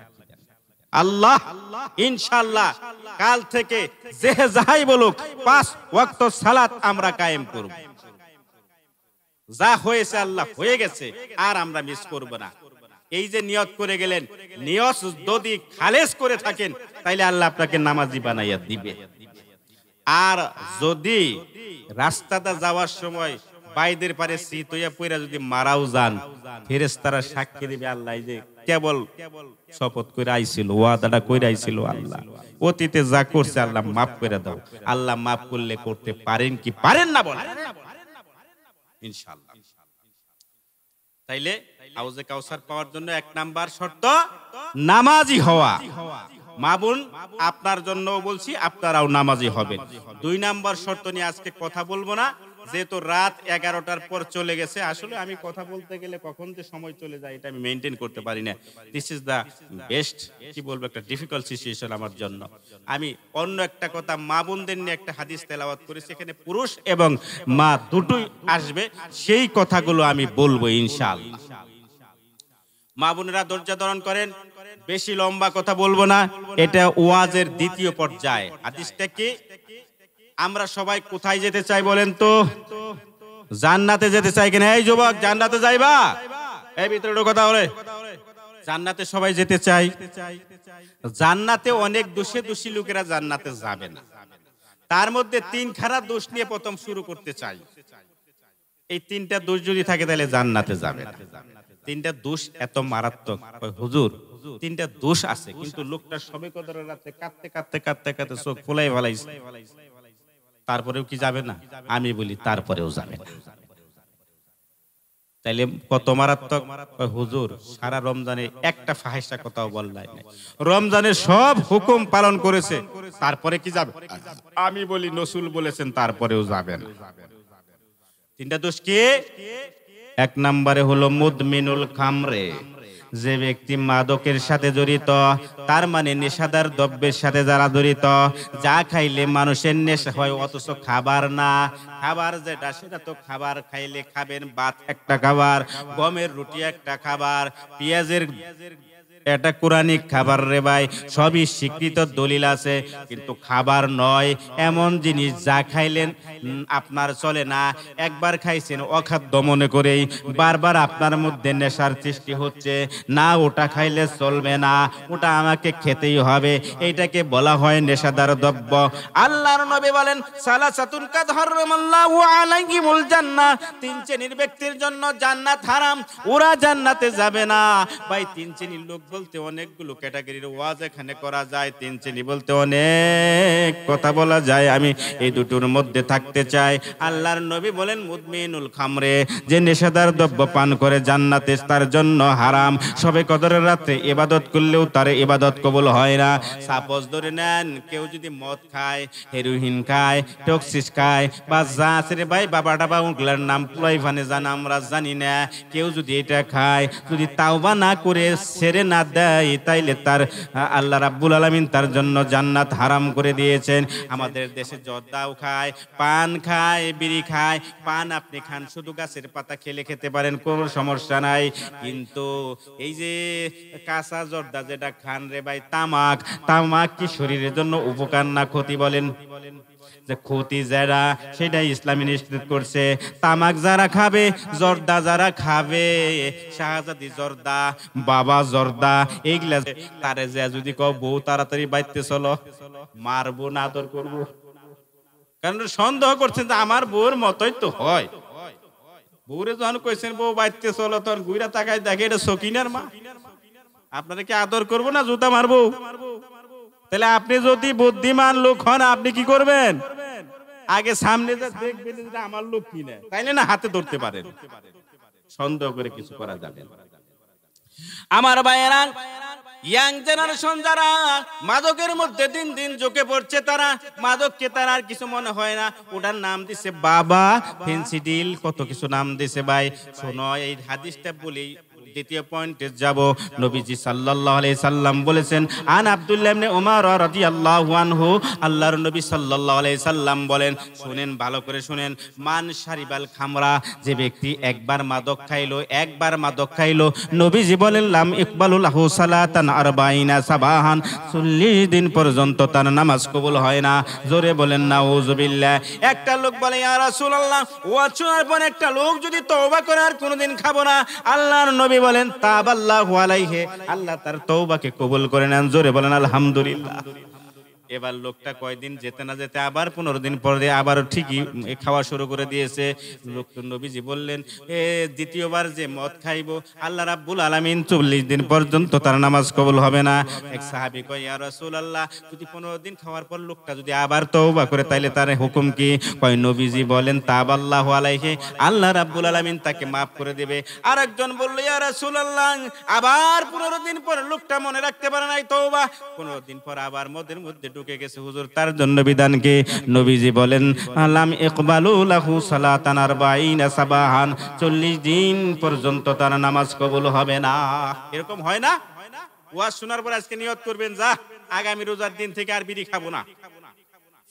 আল্লাহ ইনশাআল্লাহ কাল থেকে যে যাই বলুক 5 ওয়াক্ত সালাত আমরা কায়েম করব। যা হয়েছে আল্লাহ হয়ে গেছে, আর আমরা মিস করব না। এই যে নিয়ত করে গেলেন, নিয়ত যদি খালেস করে থাকেন, তাইলে আল্লাহ আপনাকে নামাজি বানাইয়া দিবে। আর যদি রাস্তাটা যাওয়ার সময় বাইদের পারে সিট হইয়া পইরা যদি মারাও যান, ফেরেশতারা সাক্ষী দিবে আল্লাহ যে কেবল শপথ কইরা আইছিল, ওয়াদাটা কইরা আইছিল, আল্লাহ অতীতে যা করছে আল্লাহ মাফ করে দাও। আল্লাহ মাফ করলে করতে পারেন কি পারেন না বলেন ইনশাআল্লাহ। তাইলে হাউজে কাউসার পাওয়ার জন্য 1 নাম্বার শর্ত নামাজি হওয়া। মা বোন, আপনার জন্য বলছি, আপনারাও নামাজি হবেন। 2 নাম্বার শর্ত নিয়ে আজকে কথা বলবো না, যেহেতু রাত 11টার পর চলে গেছে। আসলে আমি কথা বলতে গেলে কখন যে সময় চলে যায় এটা আমি মেনটেন করতে পারি না। দিস ইজ দ্য বেস্ট, কি বলবো, একটা ডিফিকাল্ট সিচুয়েশন আমার জন্য। আমি অন্য একটা কথা, মা বোনদের নিয়ে একটা হাদিস তেলাওয়াত করেছি, এখানে পুরুষ এবং মা দুটোই আসবে, সেই কথাগুলো আমি বলবো ইনশাআল্লাহ। মা বোনেরা ধৈর্য ধারণ করেন, বেশি লম্বা কথা বলবো না। এটা ওয়াজের দ্বিতীয় পর্যায়ে। হাদিসটা কি? আমরা সবাই কোথায় যেতে চাই বলেন তো? জান্নাতে যেতে চাই কিনা? এই যুবক, জান্নাতে যাইবা? এই ভিতরে কথা বলে, জান্নাতে সবাই যেতে চাই। জান্নাতে অনেক দোষে দোষী লোকেরা জান্নাতে যাবে না। তার মধ্যে 3 খারাপ দোষ নিয়ে প্রথম শুরু করতে চাই। এই 3টা দোষ যদি থাকে তাহলে জান্নাতে যাবে না। 3টা দোষ এত মারাত্মক। হুজুর 3টা দোষ আছে, কিন্তু লোকটা সবে কদরের রাতে কাঁদতে কাঁদতে কাঁদতে কাঁদতে চোখ ফুলাই ফেলাইছে, তারপরেও কি যাবে না? আমি বলি তারপরেও যাবে না। তাইলে কত মারাত্মক? হুজুর সারা রমজানে একটা ফাহিশা কথাও বললাই নাই, রমজানের সব হুকুম পালন করেছে, তারপরে কি যাবে? আমি বলি নসুল বলেছেন তারপরেও যাবে না। 3টা দোষ কি? 1 নম্বরে হলো মুদমিনুল খামরে, যে ব্যক্তি মাদকের সাথে জড়িত, তার মানে নেশাদার দ্রব্যের সাথে যারা জড়িত, যা খাইলে মানুষের নেশা হয় অথচ খাবার না। খাবার যেটা সেটা তো খাবার খাইলে খাবেন, ভাত একটা খাবার, গমের রুটি একটা খাবার, পেঁয়াজের এটা কোরআনিক খাবার রে ভাই, সবই স্বীকৃত দলিল আছে, কিন্তু খাবার নয় এমন জিনিস যা খাইলেন আপনার চলে না। একবার খাইছেন অখাদ্য মনে করেই বারবার আপনার মধ্যে নেশার সৃষ্টি হচ্ছে, না ওটা খাইলে চলবে না, ওটা আমাকে খেতেই হবে, এইটাকে বলা হয় নেশাদার দ্রব্য। আল্লাহর নবী বলেন সালাসাতুন কাদ হারামাল্লাহু আলাইহিমুল জান্নাহ, 3 শ্রেণীর ব্যক্তির জন্য জান্নাত হারাম, ওরা জান্নাতে যাবে না। ভাই 3 শ্রেণীর লোক বলতে অনেকগুলো ক্যাটাগরির ওয়াজ এখানে করা যায়, 3 শ্রেণী বলতে অনেক কথা বলা যায়, আমি এই দুটোর মধ্যে থাকতে চাই। আল্লাহর নবী বলেন মুদমিনুল খামরে, যে নেশাদার দ্রব্য পান করে জান্নাতে তার জন্য হারাম। সবে কদরের রাতে ইবাদত করলেও তার ইবাদত কবুল হয় না। সাপোজ ধরে নেন কেউ যদি মদ খায়, হেরোইন খায়, টক্সিস খায়, বা যা আছে রে ভাই বাবাটা বা উগলার নাম প্লাইভানে জান আমরা জানি না, কেউ যদি এটা খায়, যদি তাওবা না করে ছেড়ে না দেয়, তাইলে তার আল্লাহ রাব্বুল আলামিন তার জন্য জান্নাত হারাম করে দিয়েছেন। আমাদের দেশে জর্দাও খায়, পান খায়, বিড়ি খায়। পান আপনি খান, শুধু গাছের পাতা খেতে পারেন, কোনো সমস্যা নাই, কিন্তু এই যে কাঁচা জর্দা যেটা খান রে ভাই, তামাক, তামাক কি শরীরের জন্য উপকার না ক্ষতি? বলেন যে ক্ষতি যারা, সেটা ইসলামী নিশ্চিত করছে। তামাক যারা খাবে, জর্দা যারা খাবে, শাহজাদি জর্দা, বাবা জর্দা, এইগুলা তারে যে যদি কও বউ তাড়াতাড়ি বাইতে চলো, মারবো না আদর করবো, কারণ সন্দেহ করছেন যে আমার বউর মতোই তো হয়। বউরে যখন কইছেন বউ বাইতে চলো, তখন গুইরা তাকায় দেখে এটা সকিনার মা, আপনারা কি আদর করবো না জুতা মারবো? তাহলে আপনি যদি বুদ্ধিমান লোক হন, আপনি কি করবেন? আগে সামনে যা দেখবেন যে আমার লোক কিনা, তাইলে না হাতে ধরতে পারেন, সন্দেহ করে কিছু করা যাবে না। আমার ভাইয়েরা, ইয়াং জেনারেশন যারা মাদকের মধ্যে দিন দিন ঝুঁকে পড়ছে, তারা মাদককে তারা আর কিছু মনে হয় না, ওটার নাম দিছে বাবা, ফেন্সিডিল, কত কিছু নাম দিছে। ভাই শোনো, এই হাদিসটা বলি, দ্বিতীয় পয়েন্টে যাব। নবীজি সাল্লাল্লাহু আলাইহি সাল্লাম বলেছেন, আন আব্দুল্লাহ ইবনে উমর রাদিয়াল্লাহু আনহু, আল্লাহর নবী সাল্লাল্লাহু আলাইহি সাল্লাম বলেন, শুনেন ভালো করে শুনেন, মান শারিবাল খামরা, যে ব্যক্তি একবার মাদক খাইলো, একবার মাদক খাইলো, নবীজি বলেন লাম ইকবালু লাহু সালাতান 40 সাবাহান, 40 দিন পর্যন্ত তার নামাজ কবুল হয় না। জোরে বলেন নাউজুবিল্লাহ। একটা লোক বলে ইয়া রাসূলুল্লাহ, ওয়াজ শোনার পর একটা লোক যদি তওবা করে আর কোনোদিন খাবো না, আল্লাহর নবী বলেন তাবাল্লাহু আলাইহি, আল্লাহ তার তওবাকে কবুল করে নেন। জোরে বলেন আলহামদুলিল্লাহ। এবার লোকটা কয়দিন যেতে না যেতে আবার 15 দিন পরে আবার ঠিকই খাওয়া শুরু করে দিয়েছে। লোক নবীজি বললেন, দ্বিতীয়বার যে মদ খাইবো, আল্লাহ রাব্বুল আলামিন 40 দিন পর্যন্ত তার নামাজ কবুল হবে না। এক সাহাবী কয়, ইয়া রাসূলুল্লাহ, যদি 15 দিন খাওয়ার পর লোকটা যদি আবার তওবা করে, তাইলে তার হুকুম কি? কয় নবীজি বলেন তাবাল্লাহু আলাইহি, আল্লাহ রাব্বুল আলামিন তাকে maaf করে দেবে। আরেকজন বলল, ইয়া রাসূলুল্লাহ, আবার 15 দিন পর লোকটা মনে রাখতে পারে নাই তওবা, 15 দিন পর আবার মদের মধ্যে ঢুকে গেছে হুজুর, তার জন্য বিধান কি? নবীজি বলেন আলাম ইকবালু লাহু সালাতান 40 সাবাহান, 40 দিন পর্যন্ত তার নামাজ কবুল হবে না। এরকম হয় না? ওয়াজ শোনার পর আজকে নিয়ত করবেন, যা আগামী রোজার দিন থেকে আর বিড়ি খাবো না,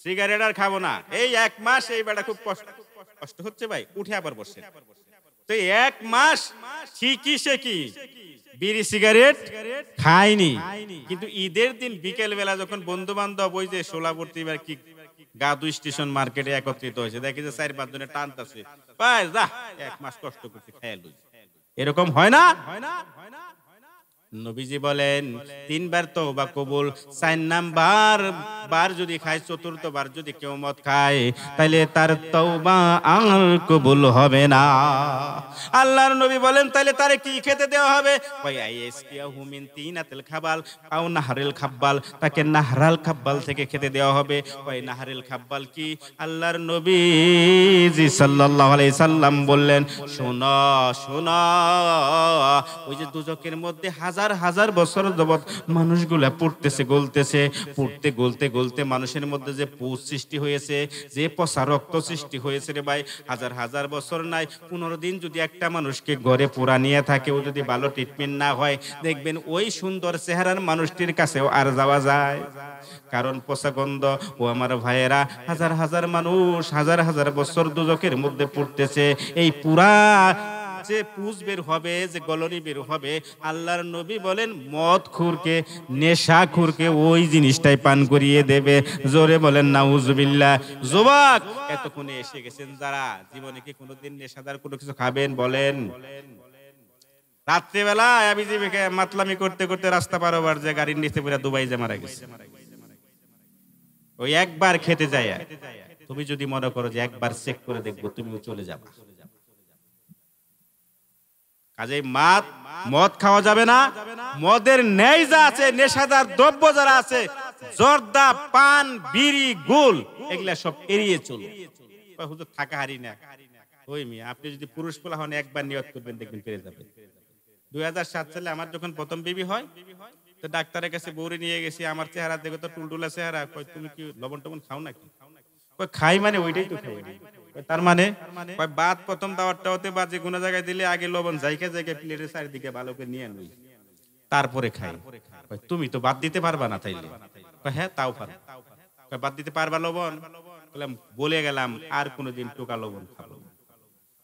সিগারেট আর খাবো না। এই 1 মাস এই বেটা খুব কষ্ট হচ্ছে ভাই, উঠে আবার বসে। তো 1 মাস ঠিকই সে কি বিড়ি সিগারেট খায়নি, কিন্তু ঈদের দিন বিকেল বেলা যখন বন্ধু বান্ধব ওই যে সোলাবর্তী বা কি গাদু স্টেশন মার্কেটে একত্রিত হয়েছে, দেখি যে 4-5 জনে টানতেছে, ভাই যা 1 মাস কষ্ট করতে খেয়াল। এরকম হয় না? নবীজি বলেন 3 বার তওবা কবুল, 4 নাম্বার বার যদি খায়, 4র্থ বার যদি কেউ মদ খায়, তাহলে তার তওবা আর কবুল হবে না। আল্লাহর নবী বলেন তাহলে তারে কি খেতে দেওয়া হবে? ওই আইএসকিয়াহু মিন তিনাতিল খাবাল আও নাহরিল খাব্বাল, তাকে নাহরাল খাব্বাল থেকে খেতে দেওয়া হবে। ওই নাহরিল খাব্বাল কি? আল্লাহর নবী জি সাল্লাল্লাহু আলাইহি সাল্লাম বললেন, শোনো শোনো, ওই যে দুজকের মধ্যে হাজার হাজার বছর যাবত মানুষগুলা পড়তেছে গলতেছে, পড়তে গলতে গলতে মানুষের মধ্যে যে পুষ সৃষ্টি হয়েছে, যে পচা রক্ত সৃষ্টি হয়েছে রে ভাই, হাজার হাজার বছর নাই 15 দিন যদি একটা মানুষকে ঘরে পোড়া নিয়ে থাকে, ও যদি ভালো ট্রিটমেন্ট না হয়, দেখবেন ওই সুন্দর চেহারার মানুষটির কাছেও আর যাওয়া যায়, কারণ পচা গন্ধ। ও আমার ভাইয়েরা, হাজার হাজার মানুষ হাজার হাজার বছর দুজকের মধ্যে পড়তেছে, এই পুরা যে পুষ বের হবে, যে গলনি বের হবে, আল্লাহর নবী বলেন মদ খুরকে, নেশা খুরকে ওই জিনিসটাই পান করিয়ে দেবে। জোরে বলেন নাউজুবিল্লাহ। যুবক এতক্ষণে এসে গেছেন যারা, জীবনে কি কোনোদিন নেশাদার কোনো কিছু খাবেন? বলেন। রাত্রিবেলা আবিজিবিকে মাতলামি করতে করতে রাস্তা পার হবার যে গাড়ির নিচে পড়ে দুবাই যে মারা গেছে, ওই একবার খেতে যায়। তুমি যদি মনে করো যে একবার চেক করে দেখবো, তুমিও চলে যাবা। কাজেই মদ খাওয়া যাবে না। মদের ন্যায় যা আছে, নেশাদার দ্রব্য যারা আছে, জর্দা, পান, বিড়ি, গুল, এগুলা সব এড়িয়ে চলুন। হুজুর থাকা হারি না। ওই মিয়া, আপনি যদি পুরুষ পোলা হন, একবার নিয়ত করবেন, দেখবেন পেরে যাবেন। 2007 সালে আমার যখন প্রথম বেবি হয়, তো ডাক্তারের কাছে বউরে নিয়ে গেছি। আমার চেহারা দেখো তো টুলটুলা চেহারা। কই তুমি কি লবণ টবণ খাও নাকি? কই খাই, মানে ওইটাই তো খাই। তার মানে কয় বাদ প্রথম দাওয়াতটা হতে বা যে কোনো জায়গায় দিলে আগে লবণ জায়গা জায়গায় প্লেটের চারিদিকে ভালো করে নিয়ে আনুই, তারপরে খাই। কয় তুমি তো বাদ দিতে পারবা না তাইলে? কয় হ্যাঁ তাও পারো। কয় বাদ দিতে পারবা লবণ? বললাম বলে গেলাম আর কোনোদিন টোকা লবণ খাবো।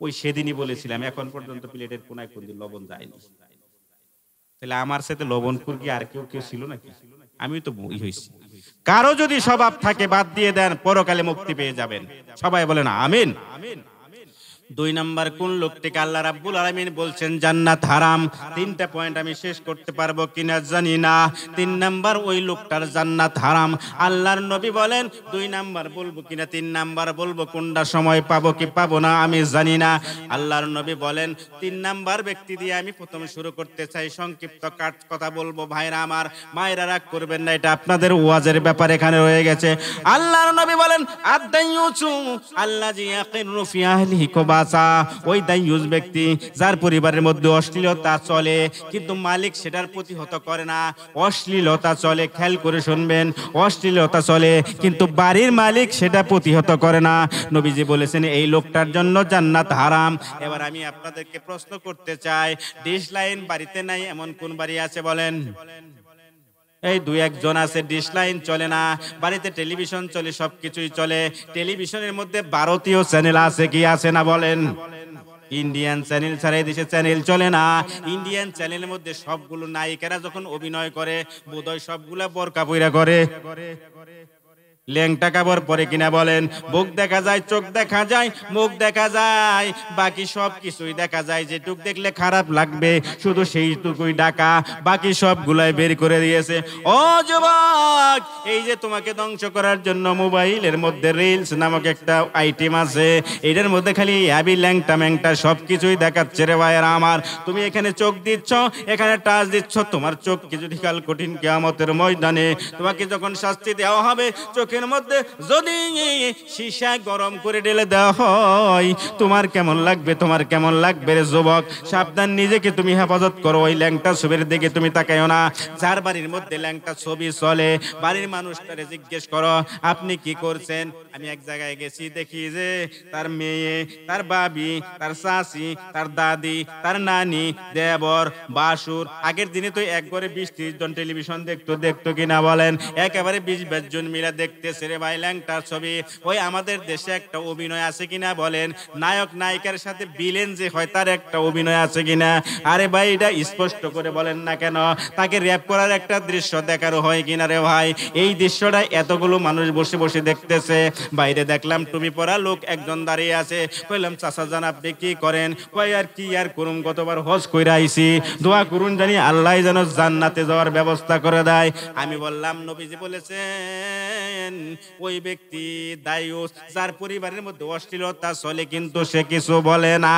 ওই সেদিনই বলেছিলাম, এখন পর্যন্ত প্লেটের কোনায় কোনদিন লবণ যায়নি। তাহলে আমার সাথে লবণ কুরকি আর কেউ ছিল নাকি? আমি তো বই হইছি। কারো যদি স্বভাব থাকে বাদ দিয়ে দেন, পরকালে মুক্তি পেয়ে যাবেন। সবাই বলেন আমিন। 2 নাম্বার কোন লোকটিকে আল্লাহ রাব্বুল আলামিন বলছেন জান্নাত হারাম। 3টা পয়েন্ট আমি শেষ করতে পারবো কিনা জানি না। 3 নাম্বার ওই লোকটার জান্নাত হারাম। আল্লাহর নবী বলেন 2 নাম্বার বলবো কিনা 3 নাম্বার বলবো, কোনটা সময় পাবো কি পাবো না আমি জানি না। আল্লাহর নবী বলেন 3 নাম্বার ব্যক্তি দিয়ে আমি প্রথমে শুরু করতে চাই। সংক্ষিপ্ত কথা বলবো ভাইরা আমার, মায়েরা রাগ করবেন না, এটা আপনাদের ওয়াজের ব্যাপার এখানে রয়ে গেছে। আল্লাহর নবী বলেন আদ-দাইয়ুসু আল্লাযী ইয়াকিরু ফি আহলিহি বাসা, ওই দাইয়ুস ব্যক্তি যার পরিবারের মধ্যে অশ্লীলতা চলে কিন্তু মালিক সেটার প্রতিহত করে না। অশ্লীলতা চলে, খেয়াল করে শুনবেন, অশ্লীলতা চলে কিন্তু বাড়ির মালিক সেটা প্রতিহত করে না। নবীজি বলেছেন এই লোকটার জন্য জান্নাত হারাম। এবার আমি আপনাদেরকে প্রশ্ন করতে চাই, ডিশ লাইন বাড়িতে নাই এমন কোন বাড়ি আছে বলেন? এই 2-1 জন আছে। ডিশ লাইন চলে না, বাড়িতে টেলিভিশন চলে, সবকিছুই চলে। টেলিভিশনের মধ্যে ভারতীয় চ্যানেল আছে কি আছে না বলেন? ইন্ডিয়ান চ্যানেল ছাড়া এই দেশে চ্যানেল চলে না। ইন্ডিয়ান চ্যানেলের মধ্যে সবগুলো নায়িকারা যখন অভিনয় করে, বোধহয় সবগুলা বোরকা পইরা করে। ল্যাংটা কাপড় পরে কিনা বলেন? বুক দেখা যায়, চোখ দেখা যায়, মুখ দেখা যায়, বাকি সব কিছুই দেখা যায়। যেটুক দেখলে খারাপ লাগবে শুধু সেইটুকুই ঢাকা, বাকি সবগুলাই বের করে দিয়েছে। ও যুবক, এই যে তোমাকে ধ্বংস করার জন্য মোবাইলের মধ্যে রিলস নামক একটা আইটেম আছে, এটার মধ্যে খালি আবি ল্যাংটা ম্যাংটা সবকিছুই দেখাচ্ছে রে ভাইয়েরা আমার। তুমি এখানে চোখ দিচ্ছ, এখানে টাচ দিচ্ছ, তোমার চোখ কিছু কাল কঠিন কিয়ামতের ময়দানে তোমাকে যখন শাস্তি দেওয়া হবে, চোখের চোখের মধ্যে যদি সীসা গরম করে ঢেলে দেওয়া হয় তোমার কেমন লাগবে, তোমার কেমন লাগবে রে যুবক? সাবধান, নিজেকে তুমি হেফাজত করো। ওই ল্যাংটা ছবির দিকে তুমি তাকাইও না। যার বাড়ির মধ্যে ল্যাংটা ছবি চলে, বাড়ির মানুষটারে জিজ্ঞেস করো আপনি কি করছেন। আমি এক জায়গায় গেছি, দেখি যে তার মেয়ে, তার বাবি, তার চাচি, তার দাদি, তার নানি, দেবর, বাসুর, আগের দিনে তো একবারে 20-30 জন টেলিভিশন দেখতো কিনা বলেন? একেবারে 20-22 জন মিলে দেখতেছে রে ভাই ল্যাংটার ছবি। ওই আমাদের দেশে একটা অভিনয় আছে কিনা বলেন? নায়ক নায়িকার সাথে বিলেন যে হয় তার একটা অভিনয় আছে কিনা? আরে ভাই এটা স্পষ্ট করে বলেন না কেন? তাকে র‍্যাপ করার একটা দৃশ্য দেখারও হয় কিনা রে ভাই? এই দৃশ্যটা এতগুলো মানুষ বসে বসে দেখতেছে। বাইরে দেখলাম টুপি পরা লোক একজন দাঁড়িয়ে আছে। কইলাম চাচা জান আপনি কি করেন? কই আর কি আর করুম, গতবার হজ কইরা আইছি, দোয়া করুন জানি আল্লাহ যেন জান্নাতে যাওয়ার ব্যবস্থা করে দেয়। আমি বললাম নবীজি বলেছেন ওই ব্যক্তি দায়ুস যার পরিবারের মধ্যে অশ্লীলতা চলে কিন্তু সে কিছু বলে না।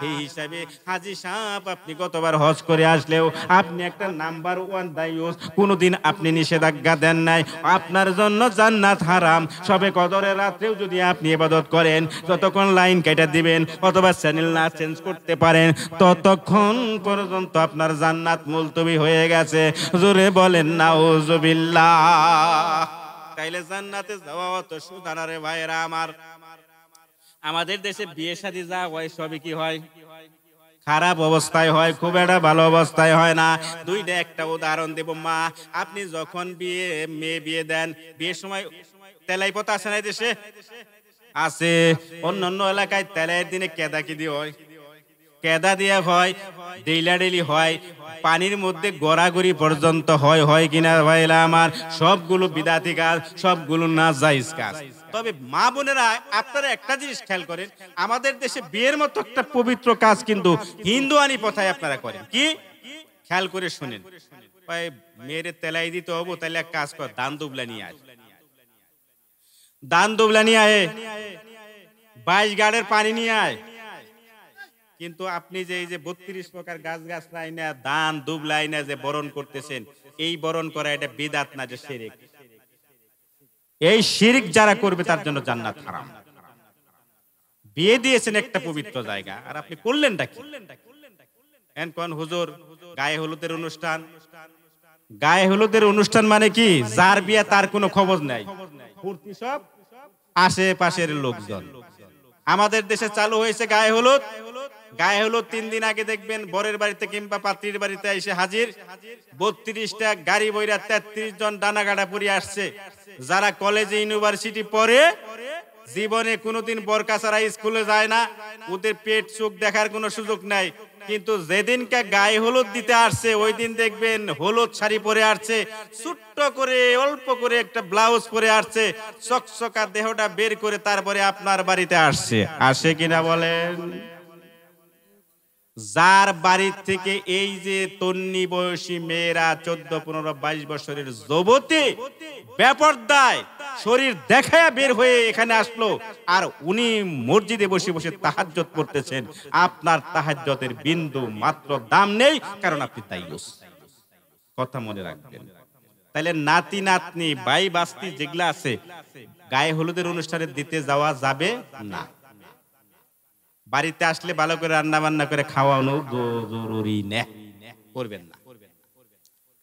এই হিসাবে হাজী সাহেব আপনি গতবার হজ করে আসলেও আপনি একটা নাম্বার 1 দায়ুস, কোনোদিন আপনি নিষেধাজ্ঞা দেন নাই। আপনার জন্য জান্নাত হারাম। সবে কদরের রাত্রেও যদি আপনি ইবাদত করেন, যতক্ষণ লাইন কেটে দিবেন অথবা চ্যানেল না চেঞ্জ করতে পারেন ততক্ষণ পর্যন্ত আপনার জান্নাত মুলতবি হয়ে গেছে। জোরে বলেন নাউজুবিল্লাহ। তাইলে জান্নাতে যাওয়া অত সোজা না রে ভাইরা আমার। আমাদের দেশে বিয়ে শাদী যা হয় সবই কি হয়? খারাপ অবস্থায় হয়, খুব একটা ভালো অবস্থায় হয় না। দুইটা একটা উদাহরণ দেব মা। আপনি যখন মেয়ে বিয়ে দেন, বিয়ের সময় তেলাই পথা আছে না দেশে? আছে। অন্যান্য এলাকায় তেলাইয়ের দিনে কেদা কি দিয়ে হয়? কেদা দিয়ে হয়, ডেইলাডেলি হয়, পানির মধ্যে গড়াগড়ি পর্যন্ত হয় কিনা ভাইলা আমার? সবগুলো বিদাতি কাজ, সবগুলো নাজায়েজ কাজ। তবে মা বোনেরা আপনারা একটা জিনিস খেয়াল করেন, আমাদের দেশে বিয়ের মতো একটা পবিত্র কাজ কিন্তু হিন্দুয়ানি প্রথায় আপনারা করেন। কি? খেয়াল করে শুনেন। ভাই মেয়েরে তেলাই দিতে হবো, তাহলে এক কাজ কর, দান দুবলা নিয়ে আয়। দান দুবলা নিয়ে আয়, 22 গাড়ের পানি নিয়ে আয়। কিন্তু আপনি যে এই যে 32 প্রকার গাছ গাছলাই না দান দুবলাই না যে বরণ করতেছেন, এই বরণ করা এটা বিদআত না, যে শিরক। এই শিরক যারা করবে তার জন্য জান্নাত হারাম। বিয়ে দিয়েছেন একটা পবিত্র জায়গা, আর আপনি করলেনটা কি? এন কোন হুজুর গায়ে হলুদের অনুষ্ঠান। গায়ে হলুদের অনুষ্ঠান মানে কি? যার বিয়ে তার কোনো খবর নাই, ফুর্তি সব আশেপাশের লোকজন। আমাদের দেশে চালু হয়েছে গায়ে হলুদ। গায়ে হলুদ 3 দিন আগে দেখবেন বরের বাড়িতে কিংবা পাত্রীর বাড়িতে এসে হাজির 32টা গাড়ি বইরা 33 জন ডানাগাড়া পরিয়ে আসছে। যারা কলেজে ইউনিভার্সিটি পড়ে, জীবনে কোনোদিন বরকা ছাড়া স্কুলে যায় না, ওদের পেট চোখ দেখার কোনো সুযোগ নাই। কিন্তু যেদিনকে গায়ে হলুদ দিতে আসছে ওই দিন দেখবেন হলুদ শাড়ি পরে আসছে, ছোট্ট করে অল্প করে একটা ব্লাউজ পরে আসছে, চকচকা দেহটা বের করে তারপরে আপনার বাড়িতে আসছে। আসে কিনা বলেন? যার বাড়ি থেকে এই যে তন্নি বয়সী মেয়েরা 14, 15, 22 বছরের যুবতী বেপরদায় শরীর দেখায়া বের হয়ে এখানে আসলো, আর উনি মসজিদে বসে বসে তাহাজ্জুদ পড়তেছেন, আপনার তাহাজ্জুদের বিন্দু মাত্র দাম নেই, কারণ আপনি দায়ুস। কথা মনে রাখবেন। তাহলে নাতি নাতনি ভাই বাস্তি যেগুলা আছে গায়ে হলুদের অনুষ্ঠানে দিতে যাওয়া যাবে না। বাড়িতে আসলে ভালো করে রান্না বান্না করে খাওয়ানো জরুরি না, করবেন না।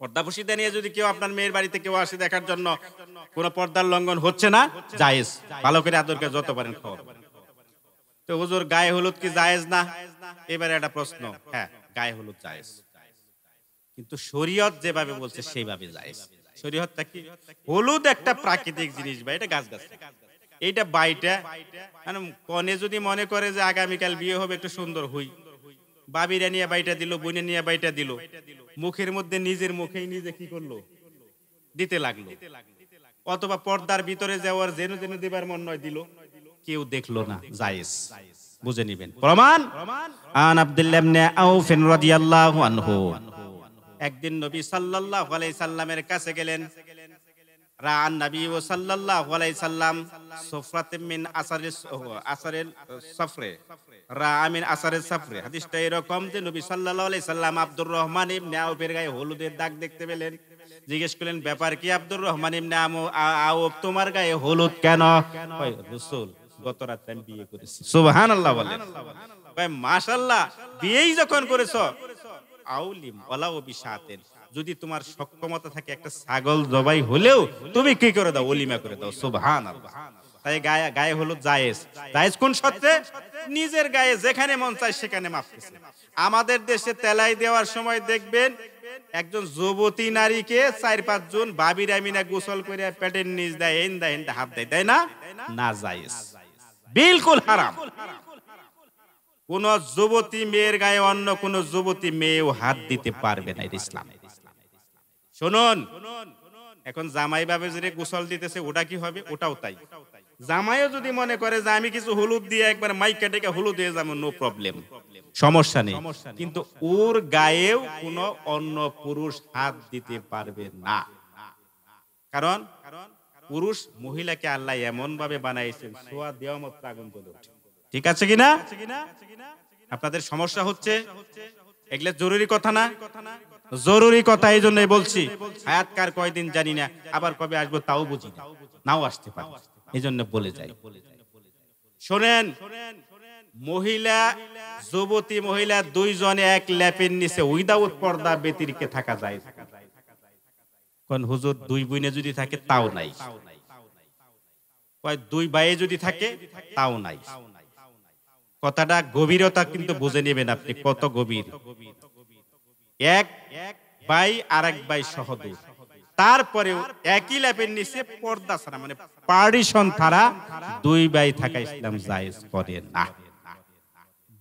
পর্দাপর্শিতা নিয়ে যদি কেউ আপনার মেয়ের বাড়িতে কেউ আসে দেখার জন্য, কোনো পর্দার লঙ্ঘন হচ্ছে না, জায়েজ, ভালো করে আদরকে যত পারেন খাওয়াবেন। তো হুজুর গায়ে হলুদ কি জায়েজ না? এবারে একটা প্রশ্ন। হ্যাঁ, গায়ে হলুদ জায়েজ, কিন্তু শরীয়ত যেভাবে বলছে সেইভাবে জায়েজ। শরীয়তটা কি? হলুদ একটা প্রাকৃতিক জিনিস ভাই, এটা গাছ গাছ। এইটা বাইটা মানে কনে যদি মনে করে যে আগামীকাল বিয়ে হবে, একটু সুন্দর হই, বাবিরা নিয়ে বাইটা দিল, বোনে নিয়ে বাইটা দিল, মুখের মধ্যে নিজের মুখেই নিজে কি করলো, দিতে লাগলো। অথবা পর্দার ভিতরে যাওয়ার যেন যেন দিবার মন নয় দিল, কেউ দেখলো না, জায়েজ। বুঝে নিবেন। প্রমাণ আন আব্দুল্লাহ ইবনে আউফ রাদিয়াল্লাহু আনহু, একদিন নবী সাল্লাল্লাহু আলাইহি সাল্লামের কাছে গেলেন। রাআন নবী সাল্লাল্লাহু আলাইহি সাল্লাম সুফরাতিন মিন আসারিল সফরে, রাআ মিন আসারিল সফরে। হাদিসটা এরকম যে নবী সাল্লাল্লাহু আলাইহি সাল্লাম আব্দুর রহমান ইবনে আউফের গায়ে হলুদের দাগ দেখতে পেলেন। জিজ্ঞেস করলেন ব্যাপার কি আব্দুর রহমান ইবনে আউফ, তোমার গায়ে হলুদ কেন? কয় রাসূল গত রাতে আমি বিয়ে করেছি। সুবহানাল্লাহ বলেন। কয় মাশাআল্লাহ, বিয়েই যখন করেছো আউলিম ওয়ালাউ বিশাতেন, যদি তোমার সক্ষমতা থাকে একটা ছাগল জবাই হলেও তুমি কি করে দাও, ওলিমা করে দাও। সুবহানাল্লাহ। তাই গায়ে গায়ে হলুদ জায়েজ। জায়েজ কোন শর্তে? নিজের গায়ে যেখানে মন চায় সেখানে মাপতেছে। আমাদের দেশে তেলাই দেওয়ার সময় দেখবেন একজন যুবতী নারীকে 4-5 জন বাবির আমিনা গোসল করে পেটের নিচ দেয়, এন্দা এন্দা হাত দেয়, তাই না? না জায়েজ, বিলকুল হারাম। কোন যুবতী মেয়ের গায়ে অন্য কোন যুবতী মেয়েও হাত দিতে পারবে না, এটা ইসলাম। শুনুন, এখন জামাই বাবা যে গোসল দিতেছে ওটা কি হবে? ওটাও তাই। জামাইও যদি মনে করে যে আমি কিছু হলুদ দিয়ে একবার মাইকা ডেকে হলুদ দিয়ে যাবো, নো প্রবলেম, সমস্যা নেই, কিন্তু ওর গায়েও কোনো অন্য পুরুষ হাত দিতে পারবে না। কারণ পুরুষ মহিলাকে আল্লাহ এমন ভাবে বানাইছেন ছোঁয়া দেওয়া মত আগুন জ্বলে ওঠে। ঠিক আছে কিনা? আপনাদের সমস্যা হচ্ছে, এগুলো জরুরি কথা না? জরুরি কথা, এই জন্যই বলছি। হায়াত কার কয়দিন জানি না, আবার কবে আসবো তাও বুঝি না, নাও আসতে পারে, এই জন্য বলে যাই। শোনেন, মহিলা যুবতী মহিলা দুইজনে এক ল্যাপের নিচে উইদাউট পর্দা ব্যতিরেকে থাকা যায়। কোন হুজুর দুই বোনে যদি থাকে তাও নাই, কয় দুই ভাইয়ে যদি থাকে তাও নাই। কথাটা গভীরতা কিন্তু বুঝে নেবেন আপনি, কত গভীর। এক ভাই আরেক ভাই সহদূর, তারপরেও একই ল্যাপের নিচে পর্দা ছাড়া মানে পার্টিশন ছাড়া দুই ভাই থাকা ইসলাম জায়েজ করে না,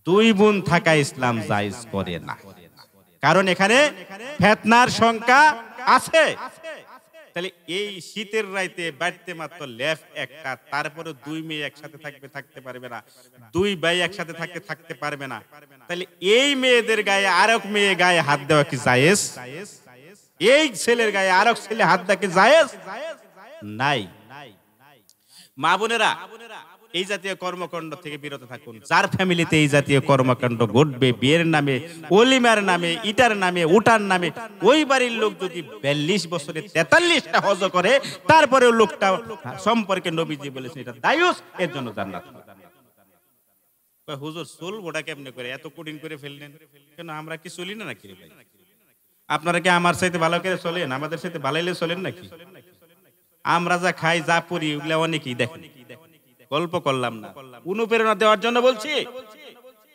দুই বোন থাকা ইসলাম জায়েজ করে না। কারণ এখানে ফিতনার সংখ্যা আছে। তাহলে এই শীতের রাইতে বাড়তে মাত্র লেফ একটা, তারপরে দুই মেয়ে একসাথে থাকতে পারবে না, দুই ভাই একসাথে থাকতে পারবে না। তাহলে এই মেয়েদের গায়ে আরেক মেয়ে গায়ে হাত দেওয়া কি জায়েজ? এই ছেলের গায়ে আরেক ছেলে হাত দেওয়া কি জায়েজ? নাই। মা বোনেরা, এই জাতীয় কর্মকাণ্ড থেকে বিরত থাকুন। যার ফ্যামিলিতে এই জাতীয় কর্মকাণ্ড ঘটবে, বিয়ের নামে, ওলিমার নামে, ইটার নামে, উটার নামে, ওই বাড়ির লোক যদি 42 বছরে 43টা হজ করে, তারপরেও লোকটা সম্পর্কে নবীজি বলেছেন এটা দায়ুস, এর জন্য জান্নাত। হুজুর চুল ওটা কেমনে করে এত কঠিন করে ফেললেন কেন? আমরা কি চলি না নাকি ভাই? আপনারা কি আমার সাথে ভালো করে চলেন? আমাদের সাথে ভালাইলে চলেন নাকি? আমরা যা খাই যা পড়ি ওগুলা অনেকেই দেখেন, গল্প করলাম না, অনুপ্রেরণা দেওয়ার জন্য বলছি,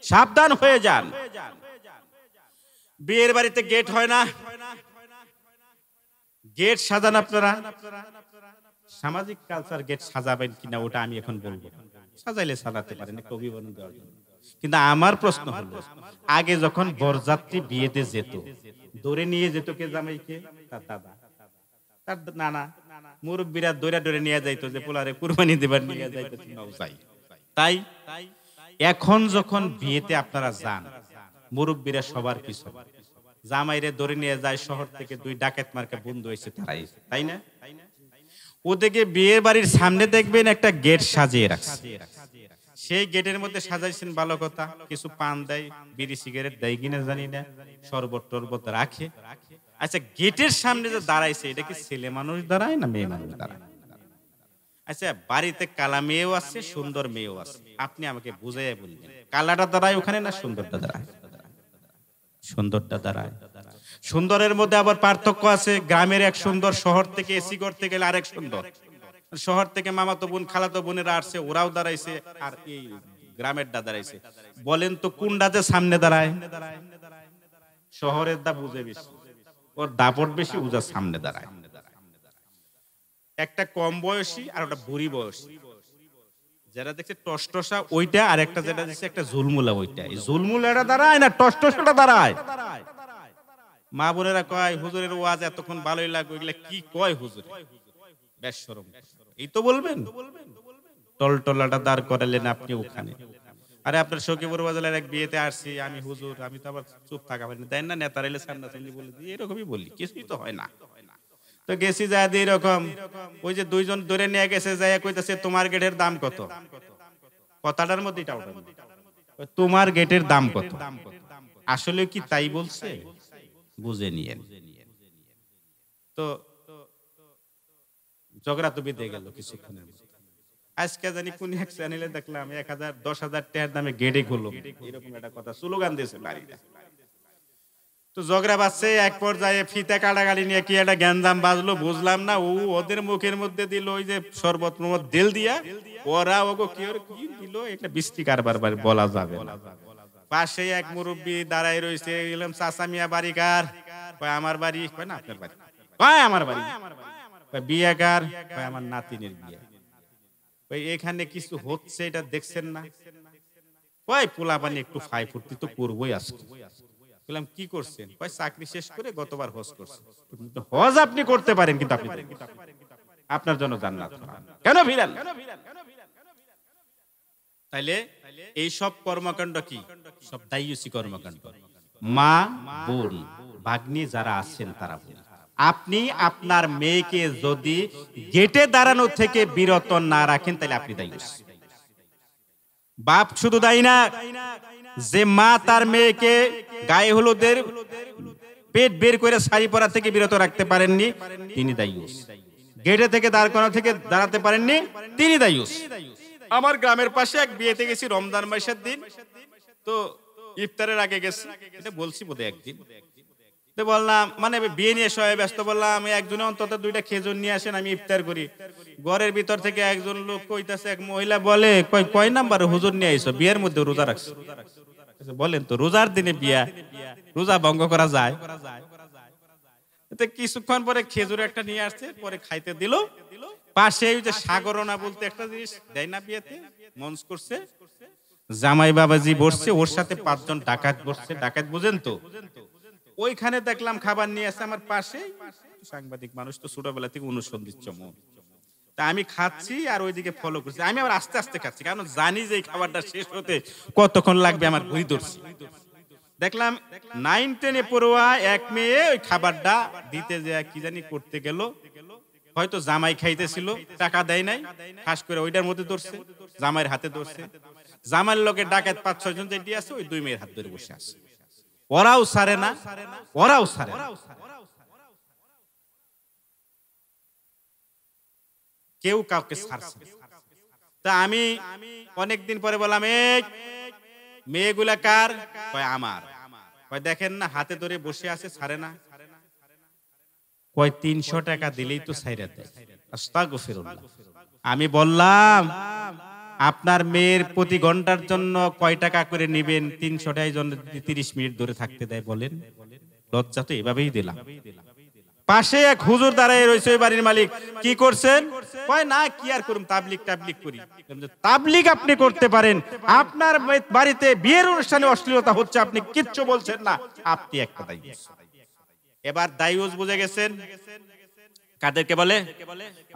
সাবধান হয়ে যান। বিয়ের বাড়িতে গেট হয় না, গেট সাজান আপনারা। সামাজিক কালচার গেট সাজাবেন কিনা ওটা আমি এখন বলবো, সাজাইলে সাজাতে পারেন একটা অভিবর্ণন দেওয়ার জন্য। কিন্তু আমার প্রশ্ন হলো, আগে যখন বরযাত্রী বিয়েতে যেত, ধরে নিয়ে যেত কে? জামাইকে তার দাদা, তার নানা, মুরব্বীরা দৌড়ে নিয়ে যাইতো যে পোলারে কুরবানি দিবার নিয়ে যাইতো। তাই এখন যখন বিয়েতে আপনারা যান, মুরব্বীরা সবার পিছনে, জামাইরে ধরে নিয়ে যায় শহর থেকে 2 ডাকাত মার্কা বন্ধু হয়েছে তারাই, তাই না? ওদিকে বিয়ের বাড়ির সামনে দেখবেন একটা গেট সাজিয়ে রাখছে, সেই গেটের মধ্যে সাজাইছেন ভালো কথা, কিছু পান দেয়, বিড়ি সিগারেট দেয় কিনা জানি না, শরবত টরবত রাখে। আচ্ছা, গেটের সামনে যে দাঁড়াইছে এটা কি ছেলে মানুষ দাঁড়ায় না মেয়ে মানুষ দাঁড়ায়? আচ্ছা, বাড়িতে কালা মেয়েও আছে, সুন্দর মেয়েও আছে, আপনি আমাকে বুঝাইয়া বলবেন কালাটা দাঁড়ায় ওখানে না সুন্দরটা দাঁড়ায়? সুন্দরটা দাঁড়ায়। সুন্দরের মধ্যে আবার পার্থক্য আছে, গ্রামের এক সুন্দর, শহর থেকে এসি করতে গেলে আরেক সুন্দর। শহর থেকে মামাতো বোন খালাতো বোনেরা আসছে, ওরাও দাঁড়াইছে, আর এই গ্রামেরটা দাঁড়াইছে। বলেন তো কোনটাতে সামনে দাঁড়ায়? শহরের দা বুঝে বেশি, ওর দাপট বেশি, উজার সামনে দাঁড়ায়। একটা কম বয়সী আর ওটা বুড়ি বয়সী, যারা দেখছে টসটসা ওইটা, আর একটা যেটা দেখছে একটা ঝুলমুলা ওইটা। এই ঝুলমুলাটা দাঁড়ায় না টসটসাটা দাঁড়ায়? মা বোনেরা কয় হুজুরের ওয়াজ এতক্ষণ ভালোই লাগবে, এগুলা কি কয় হুজুর? বেশ শরম, এই তো বলবেন। টলটলাটা দাঁড় করালেন আপনি ওখানে। আরে আপনার সখীপুর বাজারের এক বিয়েতে আসছি আমি, হুজুর আমি তো আবার চুপ থাকা পারি না, দেন না নেতার এলে সান্না সান্নি বলে দিই, এরকমই বলি, কিছুই তো হয় না। তো গেছি যা দিয়ে এরকম, ওই যে 2 জন ধরে নিয়ে গেছে, যাইয়া কইতাছে তোমার গেটের দাম কত? কথাটার মধ্যে এটা ওঠে, তোমার গেটের দাম কত? আসলে কি তাই বলছে? বুঝে নিয়েন। তো ঝগড়া তো বেঁধে গেল কিছুক্ষণের মধ্যে। আজকে জানি কোন এক চ্যানেলে দেখলাম 1000 10,000 টাকার দামে গেড়ে খুললো, এরকম একটা কথা স্লোগান দিয়েছে বাড়িটা। তো ঝগড়া বাজছে, এক পর্যায়ে ফিতা কাটাকাটি নিয়ে কি একটা গ্যাঞ্জাম বাজলো বুঝলাম না। ওদের মুখের মধ্যে দিল ওই যে শরবত মরবত দিল দিয়া, ওরা ওগো কি দিল এটা বৃষ্টি কারবার বলা যাবে না। পাশে এক মুরব্বী দাঁড়ায় রয়েছে, গেলাম চাচা মিয়া বাড়ি কার? কয় আমার বাড়ি। কয় না আপনার বাড়ি। কয় আমার বাড়ি। কয় বিয়ে কার? কয় আমার নাতিনের বিয়ে। কয় এখানে কিছু হচ্ছে এটা দেখছেন না? কয় পোলাপানি একটু ফাই ফুর্তি তো করবোই আজকে। বললাম কি করছেন? কয় চাকরি শেষ করে গতবার হজ করছেন। হজ আপনি করতে পারেন কিন্তু আপনি আপনার জন্য জান্নাত কেন ফিরান? তাইলে এই সব কর্মকাণ্ড কি? সব দায়ুসি কর্মকাণ্ড। মা বোন ভাগ্নি যারা আছেন তারা বলি, আপনি আপনার মেয়েকে যদি গেটে দাঁড়ানো থেকে বিরত না রাখেন তাহলে আপনি দায়ুসি। বাপ শুধু দায়ী না, যে মা তার মেয়েকে গায়ে হলুদের পেট বের করে শাড়ি পরা থেকে বিরত রাখতে পারেননি তিনি দায়ুস। গেটে থেকে দাঁড় করানো থেকে দাঁড়াতে পারেননি তিনি দায়ুস। আমার গ্রামের পাশে এক বিয়েতে গেছি রমজান মাসের দিন, তো ইফতারের আগে গেছি, এটা বলছি বোধহয় একদিন। তো বললাম মানে বিয়ে নিয়ে সবাই ব্যস্ত, বললাম আমি একজনে অন্তত 2টা খেজুর নিয়ে আসেন আমি ইফতার করি। ঘরের ভিতর থেকে একজন লোক কইতাছে, এক মহিলা বলে কয় নাম্বার হুজুর নিয়ে আইছো? বিয়ের মধ্যে রোজা রাখছো। বলেন তো রোজার দিনে বিয়া, রোজা ভঙ্গ করা যায়? কিছুক্ষণ পরে খেজুর একটা নিয়ে আসছে, পরে খাইতে দিল। পাশে ওই যে সাগরনা বলতে একটা জিনিস দেয় না বিয়েতে, মঞ্চ করছে, জামাই বাবাজি বসছে, ওর সাথে 5 জন ডাকাত বসছে। ডাকাত বুঝেন তো? ওইখানে দেখলাম খাবার নিয়ে আসছে আমার পাশে। সাংবাদিক মানুষ তো ছোটবেলা থেকে অনুসরণ দিচ্ছে মন, তা আমি খাচ্ছি আর ওইদিকে ফলো করছি। আমি আবার আস্তে আস্তে খাচ্ছি, কারণ জানি যে এই খাবারটা শেষ হতে কতক্ষণ লাগবে, আমার ঘড়ি ধরছি। দেখলাম 9-10 পড়ুয়া এক মেয়ে ওই খাবারটা দিতে যে কি জানি করতে গেল, হয়তো জামাই খাইতেছিল, টাকা দেয় নাই, খাস করে ওইটার মধ্যে ধরছে, জামাইয়ের হাতে ধরছে। জামাইয়ের লোকের ডাকাত 5-6 জন যেটি আছে ওই 2 মেয়ের হাত ধরে বসে আছে। ওরাও ছাড়ে না, ওরাও ছাড়ে না, কেউ কাউকে ছাড়ছে। তা আমি অনেকদিন পরে বললাম, এই মেয়েগুলা কার? কয় আমার। কয় দেখেন না হাতে ধরে বসে আছে, ছাড়ে না। কয় 300 টাকা দিলেই তো ছাইরা দেয়। আস্তাগফিরুল্লাহ। আমি বললাম আপনার মেয়ের প্রতি ঘন্টার জন্য কয় টাকা করে নেবেন? 300 টাকার জন্য 30 মিনিট ধরে থাকতে দেয় বলেন? লজ্জা তো এভাবেই দিলাম। পাশে এক হুজুর দাঁড়ায় রয়েছে, ওই বাড়ির মালিক। কি করছেন? কয় না কি আর করুম, তাবলিগ করি। তাবলিগ আপনি করতে পারেন, আপনার বাড়িতে বিয়ের অনুষ্ঠানে অশ্লীলতা হচ্ছে, আপনি কিচ্ছু বলছেন না, আপনি একটা দায়ুস। এবার দায়ুস বুঝে গেছেন কাদেরকে বলে?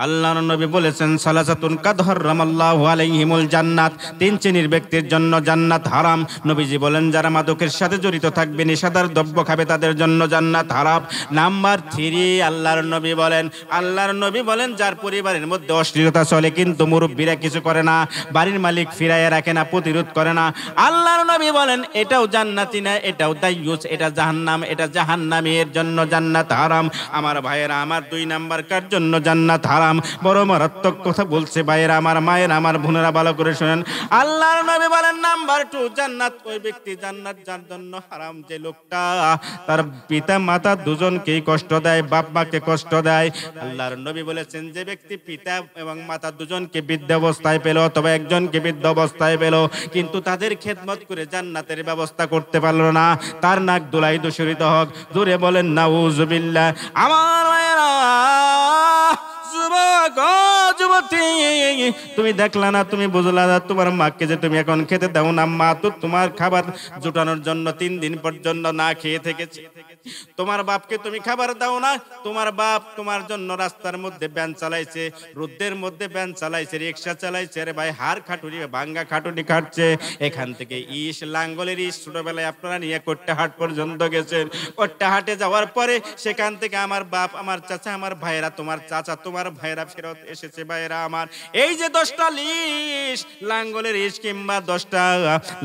আল্লাহর নবী বলেছেন সালাসাতুন কাদ হারামাল্লাহু আলাইহিমুল জান্নাত, 3 শ্রেণীর ব্যক্তির জন্য জান্নাত হারাম। নবীজি বলেন যারা মাদকের সাথে জড়িত থাকবে, নেশাদার দ্রব্য খাবে, তাদের জন্য জান্নাত হারাম। নাম্বার 3 আল্লাহর নবী বলেন যার পরিবারের মধ্যে অশ্লীলতা চলে কিন্তু মুরব্বীরা কিছু করে না, বাড়ির মালিক ফিরাইয়া রাখে না, প্রতিরোধ করে না, আল্লাহর নবী বলেন এটাও জান্নাতি না, এটাও দায়ুস, এটা জাহান্নাম, এটা জাহান্নামী, এর জন্য জান্নাত হারাম। আমার ভাইয়েরা আমার 2 নাম্বার কার জন্য জান্নাত হারাম? বড় মারাত্মক কথা বলছে ভাইয়েরা আমার, মায়েরা আমার, বোনেরা ভালো করে শুনেন। আল্লাহর নবী বলেন নাম্বার 2 জান্নাত ওই ব্যক্তি, জান্নাত যার জন্য হারাম যে লোকটা তার পিতা মাতা দুজনকেই কষ্ট দেয়, বাপ মাকে কষ্ট দেয়। আল্লাহর নবী বলেছেন যে ব্যক্তি পিতা এবং মাতা দুজনকে বৃদ্ধ অবস্থায় পেল অথবা একজনকে বৃদ্ধ অবস্থায় পেল কিন্তু তাদের খেদমত করে জান্নাতের ব্যবস্থা করতে পারলো না, তার নাক দুলাই দূষিত হোক। জোরে বলেন নাউজুবিল্লাহ। আমার ভাইয়েরা, যুবক ও যুবতী, তুমি দেখলা না, তুমি বুঝলা না, তোমার মাকে যে তুমি এখন খেতে দাও না, মা তো তোমার খাবার জোটানোর জন্য 3 দিন পর্যন্ত না খেয়ে থেকেছে। তোমার বাপকে তুমি খাবার দাও না, তোমার বাপ তোমার জন্য রাস্তার মধ্যে ভ্যান চালাইছে, রোদের মধ্যে ভ্যান চালাইছে, রিক্সা চালাইছে, রে ভাই হাড় খাটুনি ভাঙ্গা খাটুনি খাটছে। এখান থেকে লাঙ্গলের ছোটবেলায় আপনারা নিয়ে কোট্টাহাট পর্যন্ত গেছেন। কোট্টাহাটে যাওয়ার পরে সেখান থেকে আমার বাপ, আমার চাচা, আমার ভাইরা, তোমার চাচা, তোমার ভাইরা ফেরত এসেছে। ভাইরা আমার, এই যে 10টা লিশ লাঙ্গলের ইস কিংবা 10টা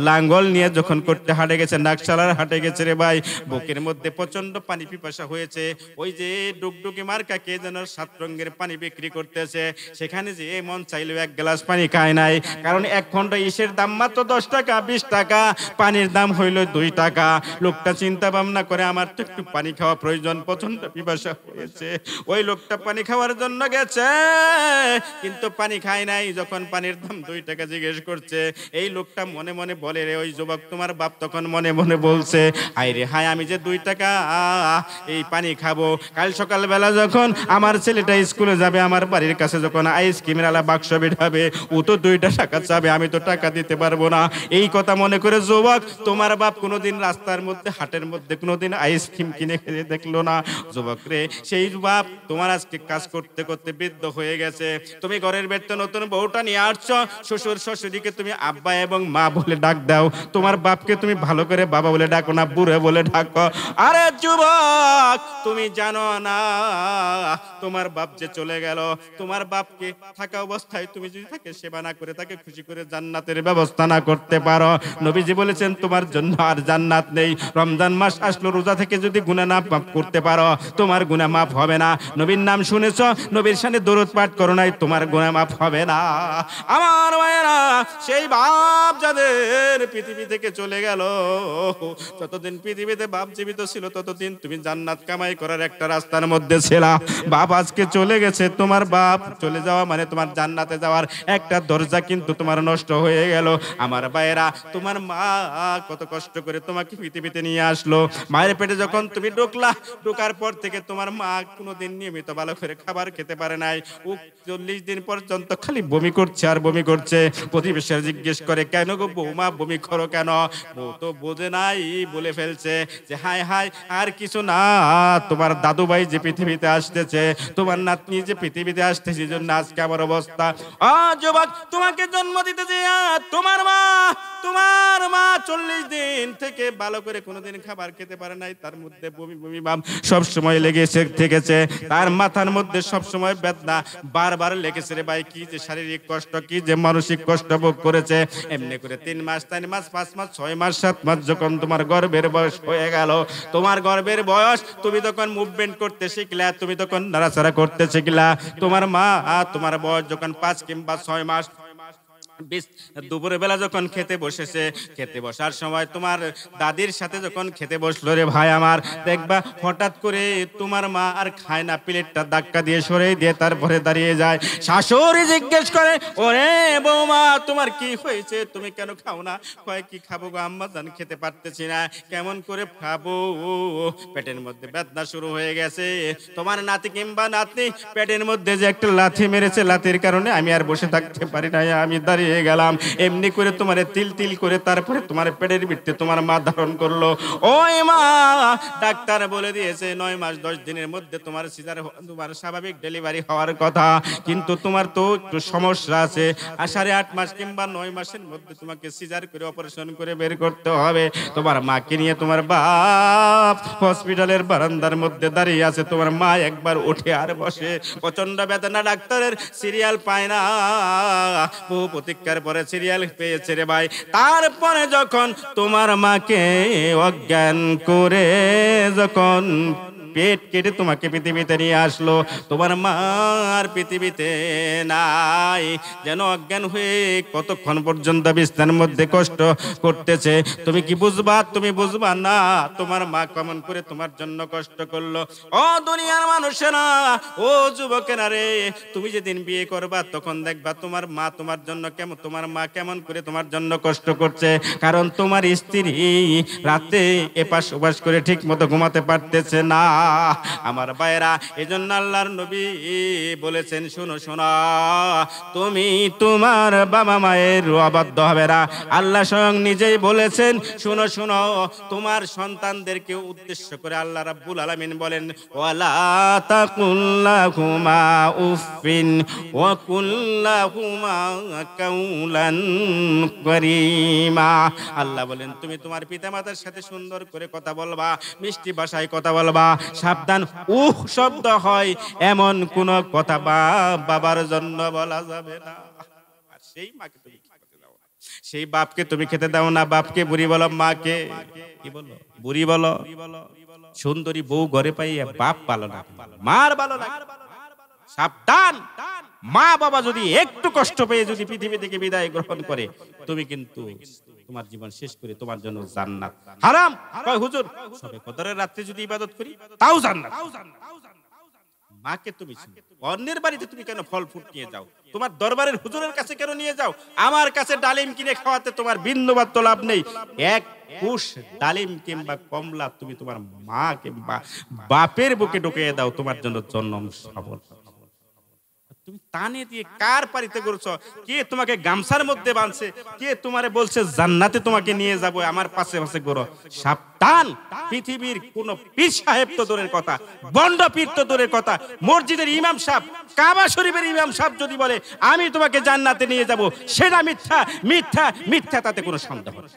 লাঙ্গল নিয়ে যখন কোট্টাহাটে গেছে, নাকশালার হাটে গেছে, রে ভাই বুকের মধ্যে প্রচন্ড পানি পিপাসা হয়েছে, ওই যে ডুগডুগি মার্কা কে যেন 7 রঙের পানি বিক্রি করতেছে, সেখানে যে মন চাইলেও এক গ্লাস পানি খায় নাই, কারণ 1 ঘন্টা ইসের দাম মাত্র 10 টাকা 20 টাকা, পানির দাম হইল 2 টাকা। লোকটা চিন্তা ভাবনা করে আমার তো একটু পানি খাওয়া প্রয়োজন, প্রচন্ড পিপাসা হয়েছে। ওই লোকটা পানি খাওয়ার জন্য গেছে, কিন্তু পানি খায় নাই। যখন পানির দাম 2 টাকা জিজ্ঞেস করছে, এই লোকটা মনে মনে বলে, রে ওই যুবক তোমার বাপ তখন মনে মনে বলছে, হায় রে হায়, আমি যে 2 টাকা এই পানি খাবো, কাল সকালবেলা যখন আমার ছেলেটা স্কুলে যাবে, আমার বাড়ির কাছে যখন আইসক্রিমের আলা বাক্স বেরোবে, ও তো 2 টাকা চাবে, আমি তো টাকা দিতে পারবো না। এই কথা মনে করে যুবক, তোমার বাপ কোনোদিন রাস্তার মধ্যে হাটের মধ্যে কোনোদিন আইসক্রিম কিনে খেয়ে দেখলো না। যুবক রে, সেই বাপ তোমার আজকে কাজ করতে করতে বৃদ্ধ হয়ে গেছে, তুমি ঘরের ভেতর নতুন বউটা নিয়ে আসছো, শ্বশুর শাশুড়িকে তুমি আব্বা এবং মা বলে ডাক দাও, তোমার বাপকে তুমি ভালো করে বাবা বলে ডাকো না, বুড়ো বলে ডাকো। আরে যুবক, তুমি জানো না তোমার বাপ যে চলে গেল, তোমার বাপকে থাকা অবস্থায় তুমি যদি তাকে সেবা না করে, তাকে খুশি করে জান্নাতের ব্যবস্থা না করতে পারো, নবীজি বলেছেন তোমার জন্য আর জান্নাত নেই। রমজান মাস আসলো, রোজা থেকে যদি গুনাহ না মাফ করতে পারো, তোমার গুনাহ মাফ হবে না। নবীর নাম শুনেছো, নবীর শানে দরুদ পাঠ করো নাই, তোমার গুনাহ মাফ হবে না। আমার ভাইয়েরা, সেই বাপ যাদের পৃথিবী থেকে চলে গেল, যতদিন পৃথিবীতে বাপ জীবিত ছিল ততদিন তুমি জান্নাত কামাই করার একটা রাস্তার মধ্যে ছিলা। বাপ আজকে চলে গেছে, তোমার বাপ চলে যাওয়া মানে তোমার জান্নাতে যাওয়ার একটা দরজা কিন্তু তোমার নষ্ট হয়ে গেল। আমার ভাইয়েরা, তোমার মা কত কষ্ট করে তোমাকে পৃথিবীতে নিয়ে আসলো, মায়ের পেটে যখন তুমি ঢুকলা, ঢোকার পর থেকে তোমার মা কোনোদিন নিয়মিত ভালো করে খাবার খেতে পারে নাই। ও 40 দিন পর্যন্ত খালি বমি করছে আর বমি করছে। প্রতিবেশীরা জিজ্ঞেস করে, কেন গো বৌমা বমি করো কেন? বউ তো বোঝে নাই, বলে ফেলছে যে হায় হায়, আর কিছু না, তোমার দাদু ভাই যে পৃথিবীতে আসতেছে, তোমার নাতনি যে পৃথিবীতে আসতেছে, এই জন্য আজকে আমার অবস্থা। যুবক, তোমাকে জন্ম দিতে যে তোমার মা 40 দিন থেকে ভালো করে কোনোদিন খাবার খেতে পারে নাই, তার মধ্যে বমি বমি ভাব সব সময় লেগেছে থেকেছে, তার মাথার মধ্যে সব সময় বেদনা বারবার লেগেছে। রে ভাই, কি যে শারীরিক কষ্ট, কি যে মানসিক কষ্ট ভোগ করেছে। এমনি করে 3 মাস 4 মাস 5 মাস 6 মাস 7 মাস যখন তোমার গর্ভের বয়স হয়ে গেল, তোমার গর্ভের বয়স, তুমি তখন মুভমেন্ট করতে শিখলা, তুমি তখন নাড়াচাড়া করতে শিখলা। তোমার মা তোমার বয়স যখন 5 কিংবা 6 মাস, দুপুরের বেলা যখন খেতে বসেছে, খেতে বসার সময় তোমার দাদির সাথে যখন খেতে বসলো, রে ভাই আমার, দেখবা হঠাৎ করে তোমার মা আর খায় না, প্লেটটা ধাক্কা দিয়ে সরে দিয়ে তারপরে দাঁড়িয়ে যায়। শাশুড়ি জিজ্ঞেস করে, ওরে বৌমা, তোমার কি হয়েছে, তুমি কেন খাও না? কয়, কি খাবো গো আম্মা জান, খেতে পারতেছি না। কেমন করে খাবো, পেটের মধ্যে বেদনা শুরু হয়ে গেছে। তোমার নাতি কিংবা নাতনি পেটের মধ্যে যে একটা লাথি মেরেছে, লাথির কারণে আমি আর বসে থাকতে পারি না, আমি দাঁড়িয়ে গেলাম। এমনি করে তোমার তিল তিল করে তারপরে তোমার পেটের ভিতরে তোমার মা ধারণ করলো। ওই মা, ডাক্তার বলে দিয়েছে 9 মাস 10 দিনের মধ্যে তোমার সিজার, তোমার স্বাভাবিক ডেলিভারি হওয়ার কথা, কিন্তু তোমার তো একটু সমস্যা আছে, আর 8.5 মাস কিংবা 9 মাসের মধ্যে তোমাকে সিজার করে অপারেশন করে বের করতে হবে। তোমার মাকে নিয়ে তোমার বাপ হসপিটালের বারান্দার মধ্যে দাঁড়িয়ে আছে। তোমার মা একবার উঠে আর বসে, প্রচন্ড বেদনা, ডাক্তারের সিরিয়াল পায় না, বহু প্রতীক্ষার পরে সিরিয়াল পেয়েছে রে ভাই। তারপরে যখন তোমার মাকে অজ্ঞান করে যখন পেট কেটে তোমাকে পৃথিবীতে নিয়ে আসলো, তোমার মার পৃথিবীতে নাই, যেন অজ্ঞান হয়ে কতক্ষণ পর্যন্ত বিছানার মধ্যে কষ্ট করতেছে। তুমি কি বুঝবা? তুমি বুঝবা না তোমার মা কেমন করে তোমার জন্য কষ্ট করলো। ও দুনিয়ার মানুষেরা, ও যুবকেরা রে, তুমি যেদিন বিয়ে করবা তখন দেখবা তোমার মা তোমার জন্য কেমন, তোমার মা কেমন করে তোমার জন্য কষ্ট করছে, কারণ তোমার স্ত্রী রাতে এপাশ ওপাশ করে ঠিক মতো ঘুমাতে পারতেছে না। আমার ভাইরা, এজন্য আল্লাহর নবী বলেছেন, শোনো শোনো, তুমি তোমার বাবা মায়ের অবাধ্য হবে না। আল্লাহ স্বয়ং নিজেই বলেছেন, শোনো শোনো, তোমার সন্তানদেরকে উদ্দেশ্য করে আল্লাহ রাব্বুল আলামিন বলেন, ওয়ালা তাকুল্লাহুমা উফিন ওয়া কুল্লাহুমা কাউলান কারীমা। আল্লাহ বলেন, তুমি তোমার পিতামাতার সাথে সুন্দর করে কথা বলবা, মিষ্টি ভাষায় কথা বলবা। সাবধান, শব্দ হয় এমন কোন কথা বাবার জন্য বলা যাবে না। আর সেই মাকে তুমি খেতে দাও না, সেই বাপকে তুমি খেতে দাও না। বাপকে বুড়ি বলো, মাকে কি বলো? বুড়ি বলো। সুন্দরী বউ ঘরে পাইয়া বাপ ভালো না, মার ভালো লাগে। সাবধান, মা বাবা যদি একটু কষ্ট পেয়ে যদি পৃথিবী থেকে বিদায় গ্রহণ করে, তুমি কিন্তু তোমার জীবন শেষ করে তোমার জন্য জান্নাত হারাম। কয় হুজুর, সবে কদরের রাতে যদি ইবাদত করি তাও জান্নাত। মাকে তুমি অন্যের বাড়িতে তুমি কেন ফল ফুট নিয়ে যাও? তোমার দরবারের হুজুরের কাছে কেন নিয়ে যাও? আমার কাছে ডালিম কিনে খাওয়াতে তোমার বিন্দুমাত্র তো লাভ নেই। এক কুশ ডালিম কিংবা কমলা তুমি তোমার মা কিংবা বাপের বুকে ঢুকিয়ে দাও, তোমার জন্য জন্ম সফল। তুমি টানে দিয়ে কার পারিতে করছো? কে তোমাকে গামছার মধ্যে বাঁধছে? কে তোমারে বলছে জান্নাতে তোমাকে নিয়ে যাব? আমার পাশে পাশে করো। সাবধান, পৃথিবীর কোন পীর সাহেব তো দূরের কথা, বন্ড পীর তো দূরের কথা, মসজিদের ইমাম সাহেব, কাবা শরীফের ইমাম সাহেব যদি বলে আমি তোমাকে জান্নাতে নিয়ে যাব, সেটা মিথ্যা, মিথ্যা, মিথ্যা, তাতে কোনো সন্দেহ নেই।